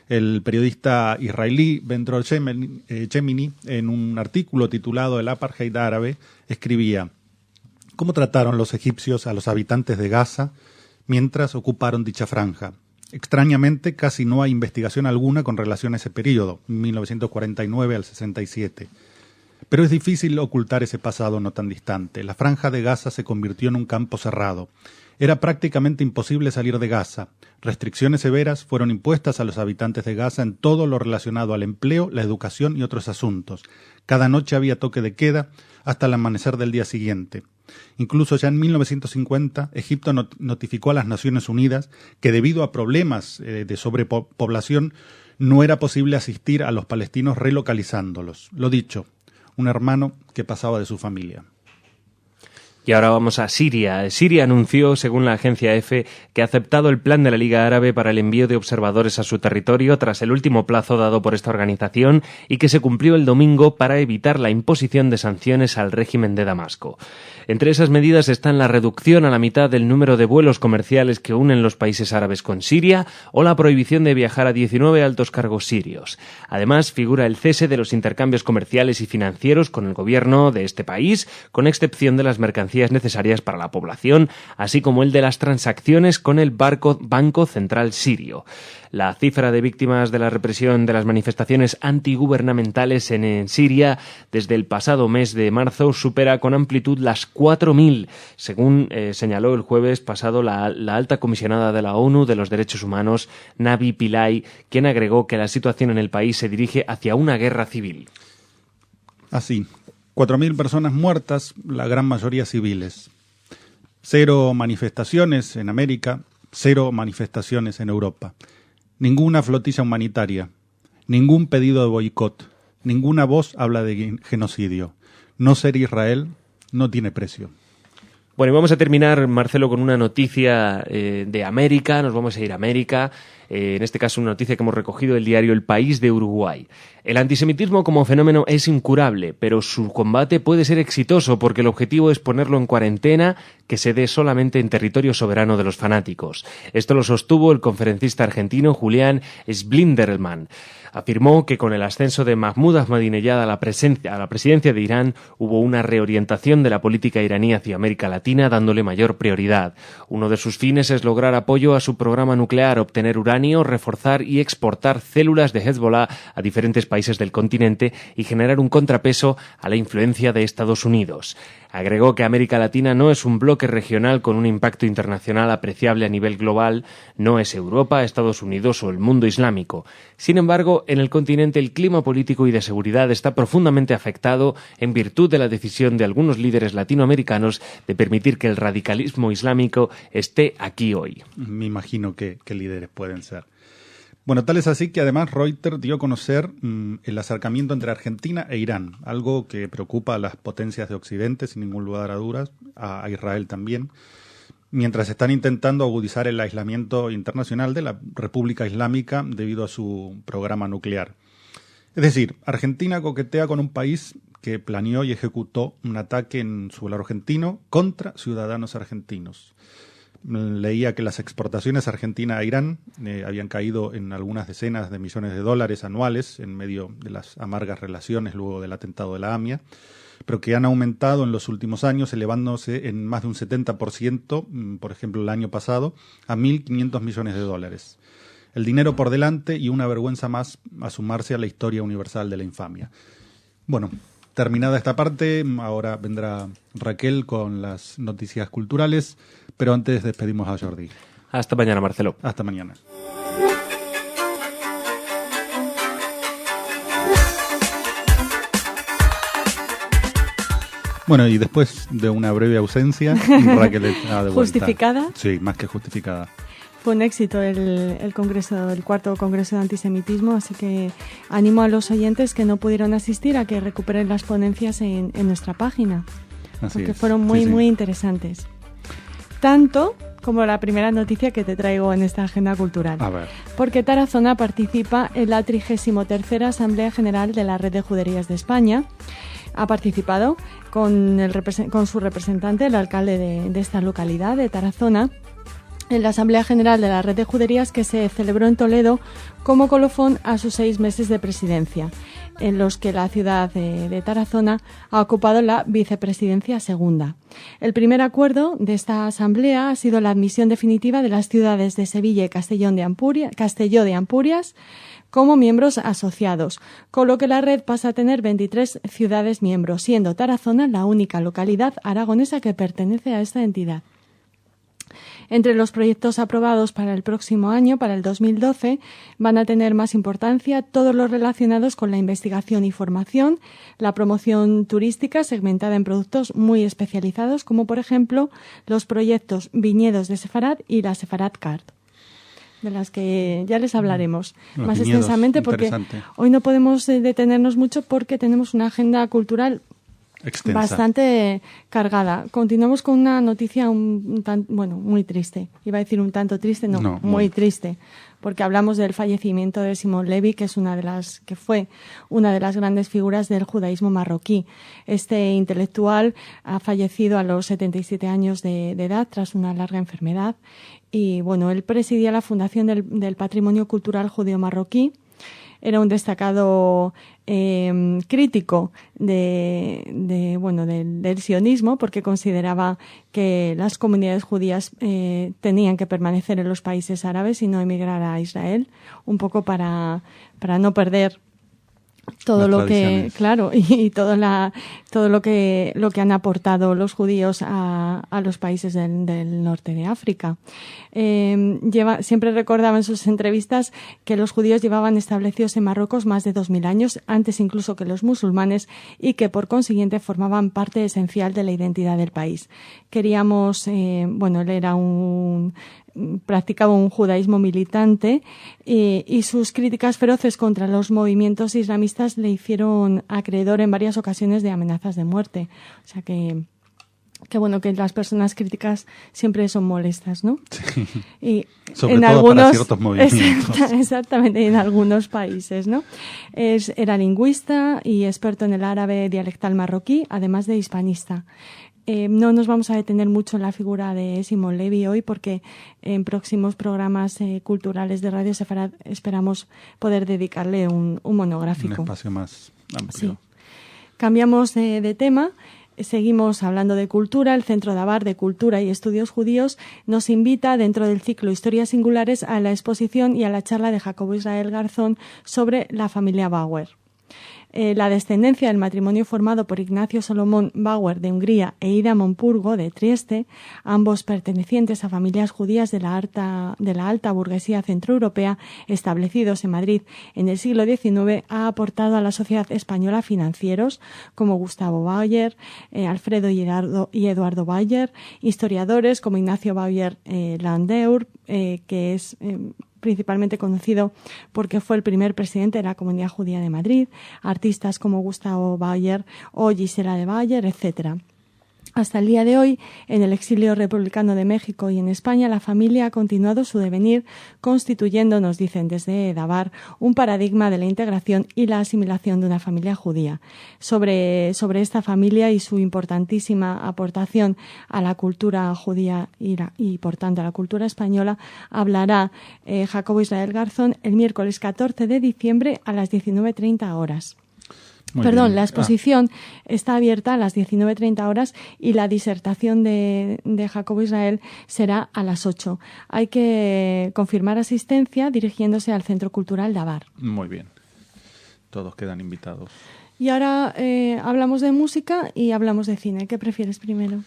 El periodista israelí Ben-Dror Shemini, en un artículo titulado El apartheid árabe, escribía: ¿cómo trataron los egipcios a los habitantes de Gaza mientras ocuparon dicha franja? Extrañamente, casi no hay investigación alguna con relación a ese periodo, 1949 al 67. Pero es difícil ocultar ese pasado no tan distante. La franja de Gaza se convirtió en un campo cerrado. Era prácticamente imposible salir de Gaza. Restricciones severas fueron impuestas a los habitantes de Gaza en todo lo relacionado al empleo, la educación y otros asuntos. Cada noche había toque de queda hasta el amanecer del día siguiente. Incluso ya en 1950, Egipto notificó a las Naciones Unidas que debido a problemas de sobrepoblación no era posible asistir a los palestinos relocalizándolos. Lo dicho, un hermano que pasaba de su familia. Y ahora vamos a Siria. Siria anunció, según la agencia EFE, que ha aceptado el plan de la Liga Árabe para el envío de observadores a su territorio tras el último plazo dado por esta organización y que se cumplió el domingo para evitar la imposición de sanciones al régimen de Damasco. Entre esas medidas están la reducción a la mitad del número de vuelos comerciales que unen los países árabes con Siria o la prohibición de viajar a 19 altos cargos sirios. Además, figura el cese de los intercambios comerciales y financieros con el gobierno de este país, con excepción de las mercancías mercancías necesarias para la población, así como el de las transacciones con el Banco Central Sirio. La cifra de víctimas de la represión de las manifestaciones antigubernamentales en Siria desde el pasado mes de marzo supera con amplitud las 4.000, según señaló el jueves pasado la alta comisionada de la ONU de los Derechos Humanos, Navi Pillay, quien agregó que la situación en el país se dirige hacia una guerra civil. Así, 4.000 personas muertas, la gran mayoría civiles. 0 manifestaciones en América, 0 manifestaciones en Europa. Ninguna flotilla humanitaria, ningún pedido de boicot, ninguna voz habla de genocidio. No ser Israel no tiene precio. Bueno, y vamos a terminar, Marcelo, con una noticia de América. Nos vamos a ir a América. En este caso, una noticia que hemos recogido del diario El País de Uruguay. El antisemitismo como fenómeno es incurable, pero su combate puede ser exitoso porque el objetivo es ponerlo en cuarentena, que se dé solamente en territorio soberano de los fanáticos. Esto lo sostuvo el conferencista argentino Julián Sblinderman. Afirmó que con el ascenso de Mahmoud Ahmadinejad a la presidencia de Irán hubo una reorientación de la política iraní hacia América Latina, dándole mayor prioridad. Uno de sus fines es lograr apoyo a su programa nuclear, obtener uranio, reforzar y exportar células de Hezbollah a diferentes países del continente y generar un contrapeso a la influencia de Estados Unidos. Agregó que América Latina no es un bloque regional con un impacto internacional apreciable a nivel global, no es Europa, Estados Unidos o el mundo islámico. Sin embargo, en el continente el clima político y de seguridad está profundamente afectado en virtud de la decisión de algunos líderes latinoamericanos de permitir que el radicalismo islámico esté aquí hoy. Me imagino que líderes pueden ser. Bueno, tal es así que además Reuters dio a conocer el acercamiento entre Argentina e Irán, algo que preocupa a las potencias de Occidente, sin ningún lugar a dudas, a Israel también, mientras están intentando agudizar el aislamiento internacional de la República Islámica debido a su programa nuclear. Es decir, Argentina coquetea con un país que planeó y ejecutó un ataque en suelo argentino contra ciudadanos argentinos. Leía que las exportaciones argentinas a Irán habían caído en algunas decenas de millones de dólares anuales en medio de las amargas relaciones luego del atentado de la AMIA, pero que han aumentado en los últimos años, elevándose en más de un 70%, por ejemplo el año pasado, a 1.500 millones de dólares. El dinero por delante y una vergüenza más a sumarse a la historia universal de la infamia. Bueno, terminada esta parte, ahora vendrá Raquel con las noticias culturales, pero antes despedimos a Jordi. Hasta mañana, Marcelo. Hasta mañana. Bueno, y después de una breve ausencia, Raquel está de vuelta. ¿Justificada? Sí, más que justificada. Fue un éxito el congreso, el cuarto congreso de antisemitismo, así que animo a los oyentes que no pudieron asistir a que recuperen las ponencias en nuestra página, Así porque es. fueron muy interesantes. Tanto como la primera noticia que te traigo en esta agenda cultural. A ver. Porque Tarazona participa en la 33ª Asamblea General de la Red de Juderías de España. Ha participado con su representante, el alcalde de esta localidad, de Tarazona, en la Asamblea General de la Red de Juderías que se celebró en Toledo como colofón a sus 6 meses de presidencia, en los que la ciudad de Tarazona ha ocupado la vicepresidencia segunda. El primer acuerdo de esta asamblea ha sido la admisión definitiva de las ciudades de Sevilla y Castelló de Ampurias como miembros asociados, con lo que la red pasa a tener 23 ciudades miembros, siendo Tarazona la única localidad aragonesa que pertenece a esta entidad. Entre los proyectos aprobados para el próximo año, para el 2012, van a tener más importancia todos los relacionados con la investigación y formación, la promoción turística segmentada en productos muy especializados, como por ejemplo los proyectos Viñedos de Sefarad y la Sefarad Card, de las que ya les hablaremos más extensamente, porque hoy no podemos detenernos mucho porque tenemos una agenda cultural extensa, bastante cargada. Continuamos con una noticia muy triste. Iba a decir un tanto triste, no, muy triste, porque hablamos del fallecimiento de Simón Levi, que fue una de las grandes figuras del judaísmo marroquí. Este intelectual ha fallecido a los 77 años de edad tras una larga enfermedad y él presidía la Fundación del Patrimonio Cultural Judeo Marroquí. era un destacado crítico del sionismo, porque consideraba que las comunidades judías tenían que permanecer en los países árabes y no emigrar a Israel, un poco para no perder todo lo que, claro, y todo lo que han aportado los judíos a los países del norte de África. Siempre recordaba en sus entrevistas que los judíos llevaban establecidos en Marruecos más de 2000 años, antes incluso que los musulmanes, y que por consiguiente formaban parte esencial de la identidad del país. Queríamos, él era practicaba un judaísmo militante y sus críticas feroces contra los movimientos islamistas le hicieron acreedor en varias ocasiones de amenazas de muerte. O sea que las personas críticas siempre son molestas, ¿no? Sí. Y sobre todo para ciertos movimientos. Exactamente, en algunos países, ¿no? Era lingüista y experto en el árabe dialectal marroquí, además de hispanista. No nos vamos a detener mucho en la figura de Simón Levi hoy, porque en próximos programas culturales de Radio Sefarad esperamos poder dedicarle un monográfico. Un espacio más amplio. Sí. Cambiamos de tema. Seguimos hablando de cultura. El Centro Dabar de Cultura y Estudios Judíos nos invita, dentro del ciclo Historias Singulares, a la exposición y a la charla de Jacobo Israel Garzón sobre la familia Bauer. La descendencia del matrimonio formado por Ignacio Solomón Bauer de Hungría e Ida Mompurgo de Trieste, ambos pertenecientes a familias judías de la alta burguesía centroeuropea, establecidos en Madrid en el siglo XIX, ha aportado a la sociedad española financieros como Gustavo Bauer, Alfredo y Eduardo Bauer, historiadores como Ignacio Bauer Landeur, que es principalmente conocido porque fue el primer presidente de la Comunidad Judía de Madrid, artistas como Gustavo Bauer o Gisela de Bauer, etc. Hasta el día de hoy, en el exilio republicano de México y en España, la familia ha continuado su devenir, constituyendo, nos dicen desde Dabar, un paradigma de la integración y la asimilación de una familia judía. Sobre esta familia y su importantísima aportación a la cultura judía y por tanto, a la cultura española, hablará Jacobo Israel Garzón el miércoles 14 de diciembre a las 19:30 horas. La exposición está abierta a las 19:30 horas y la disertación de Jacobo Israel será a las 8. Hay que confirmar asistencia dirigiéndose al Centro Cultural Dabar. Muy bien. Todos quedan invitados. Y ahora hablamos de música y hablamos de cine. ¿Qué prefieres primero?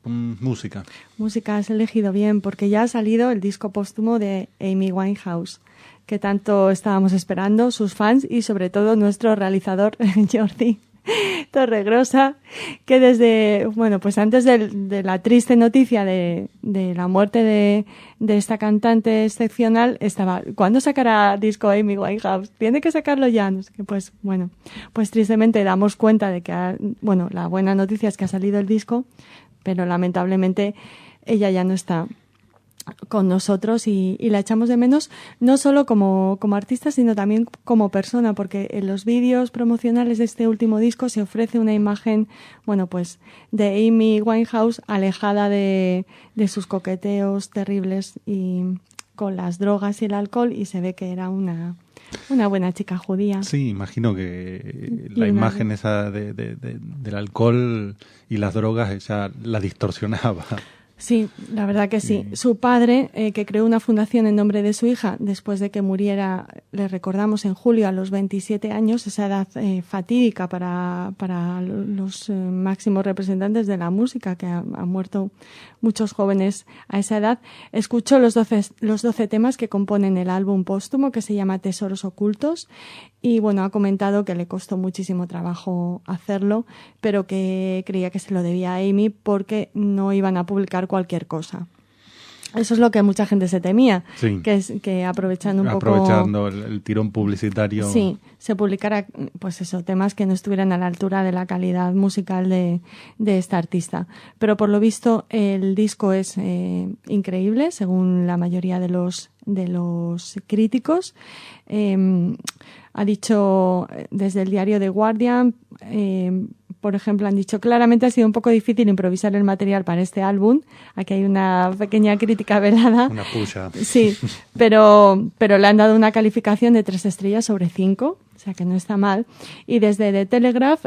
Música. Música, has elegido bien, porque ya ha salido el disco póstumo de Amy Winehouse, que tanto estábamos esperando, sus fans y sobre todo nuestro realizador Jordi Torregrosa, que pues antes de la triste noticia de la muerte de esta cantante excepcional, estaba, ¿cuándo sacará disco Amy Winehouse? Tiene que sacarlo ya, no sé qué. Pues tristemente damos cuenta de que la buena noticia es que ha salido el disco, pero lamentablemente ella ya no está con nosotros y la echamos de menos, no solo como artista, sino también como persona, porque en los vídeos promocionales de este último disco se ofrece una imagen, de Amy Winehouse alejada de sus coqueteos terribles y con las drogas y el alcohol, y se ve que era una buena chica judía. Sí, imagino que la imagen esa del alcohol y las drogas ella la distorsionaba. Sí, la verdad que sí. Su padre, que creó una fundación en nombre de su hija, después de que muriera, le recordamos, en julio a los 27 años, esa edad fatídica para los máximos representantes de la música, que han muerto muchos jóvenes a esa edad, escuchó los 12 temas que componen el álbum póstumo, que se llama Tesoros Ocultos, y ha comentado que le costó muchísimo trabajo hacerlo, pero que creía que se lo debía a Amy porque no iban a publicar cualquier cosa. Eso es lo que mucha gente se temía, sí, que aprovechando el tirón publicitario, sí, se publicara temas que no estuvieran a la altura de la calidad musical de esta artista. Pero por lo visto el disco es increíble, según la mayoría de los críticos. Ha dicho desde el diario The Guardian, por ejemplo, han dicho, claramente ha sido un poco difícil improvisar el material para este álbum. Aquí hay una pequeña crítica velada. Una puya. Sí, pero le han dado una calificación de 3 estrellas sobre 5, o sea que no está mal. Y desde The Telegraph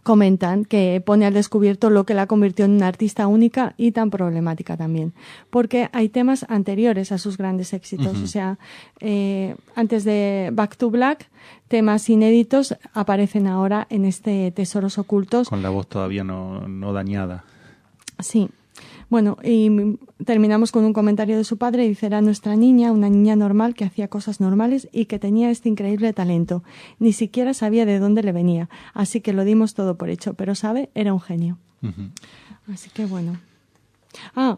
comentan que pone al descubierto lo que la convirtió en una artista única y tan problemática también, porque hay temas anteriores a sus grandes éxitos, o sea, antes de Back to Black, temas inéditos aparecen ahora en este Tesoros Ocultos. Con la voz todavía no dañada. Sí. Bueno, y terminamos con un comentario de su padre. Dice, era nuestra niña, una niña normal que hacía cosas normales y que tenía este increíble talento. Ni siquiera sabía de dónde le venía, así que lo dimos todo por hecho. Pero, ¿sabe? Era un genio. Así que bueno.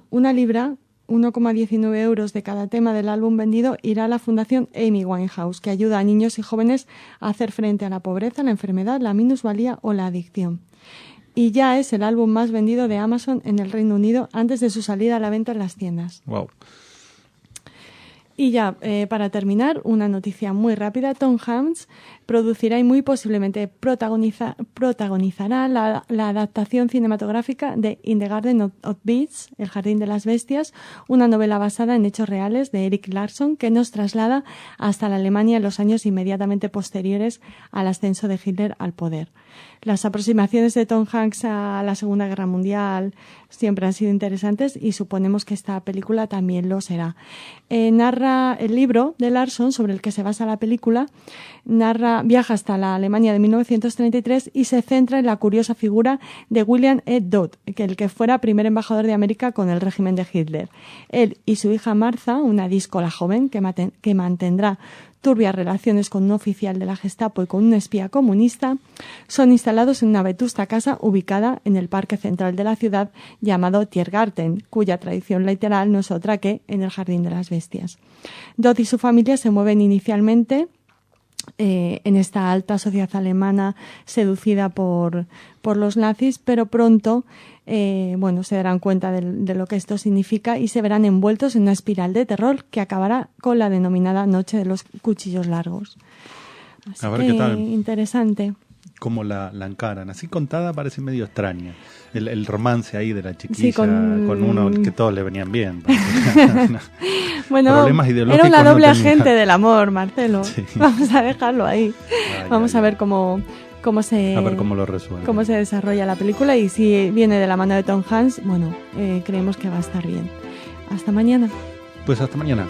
Una libra, 1,19 euros de cada tema del álbum vendido, irá a la Fundación Amy Winehouse, que ayuda a niños y jóvenes a hacer frente a la pobreza, la enfermedad, la minusvalía o la adicción. Y ya es el álbum más vendido de Amazon en el Reino Unido antes de su salida a la venta en las tiendas. Wow. Y ya, para terminar, una noticia muy rápida. Tom Hanks producirá y muy posiblemente protagonizará la adaptación cinematográfica de In the Garden of Beasts, El Jardín de las Bestias, una novela basada en hechos reales de Erik Larson que nos traslada hasta la Alemania en los años inmediatamente posteriores al ascenso de Hitler al poder. Las aproximaciones de Tom Hanks a la Segunda Guerra Mundial siempre han sido interesantes y suponemos que esta película también lo será. Narra el libro de Larson, sobre el que se basa la película, viaja hasta la Alemania de 1933 y se centra en la curiosa figura de William E. Dodd, que fuera primer embajador de América con el régimen de Hitler. Él y su hija Martha, una díscola joven que mantendrá turbias relaciones con un oficial de la Gestapo y con un espía comunista, son instalados en una vetusta casa ubicada en el parque central de la ciudad llamado Tiergarten, cuya tradición literal no es otra que en el Jardín de las Bestias. Dodd y su familia se mueven inicialmente en esta alta sociedad alemana seducida por los nazis, pero pronto se darán cuenta de lo que esto significa y se verán envueltos en una espiral de terror que acabará con la denominada Noche de los Cuchillos Largos. Así a ver qué tal. Interesante. Cómo la encaran. Así contada parece medio extraña. El romance ahí de la chiquilla sí, con uno que todos le venían bien. Bueno, problemas ideológicos era una doble no tenía. agente del amor, Marcelo. Sí. Vamos a dejarlo ahí. Vamos a ver cómo lo resuelve. Cómo se desarrolla la película y si viene de la mano de Tom Hanks, creemos que va a estar bien. Hasta mañana. Pues hasta mañana.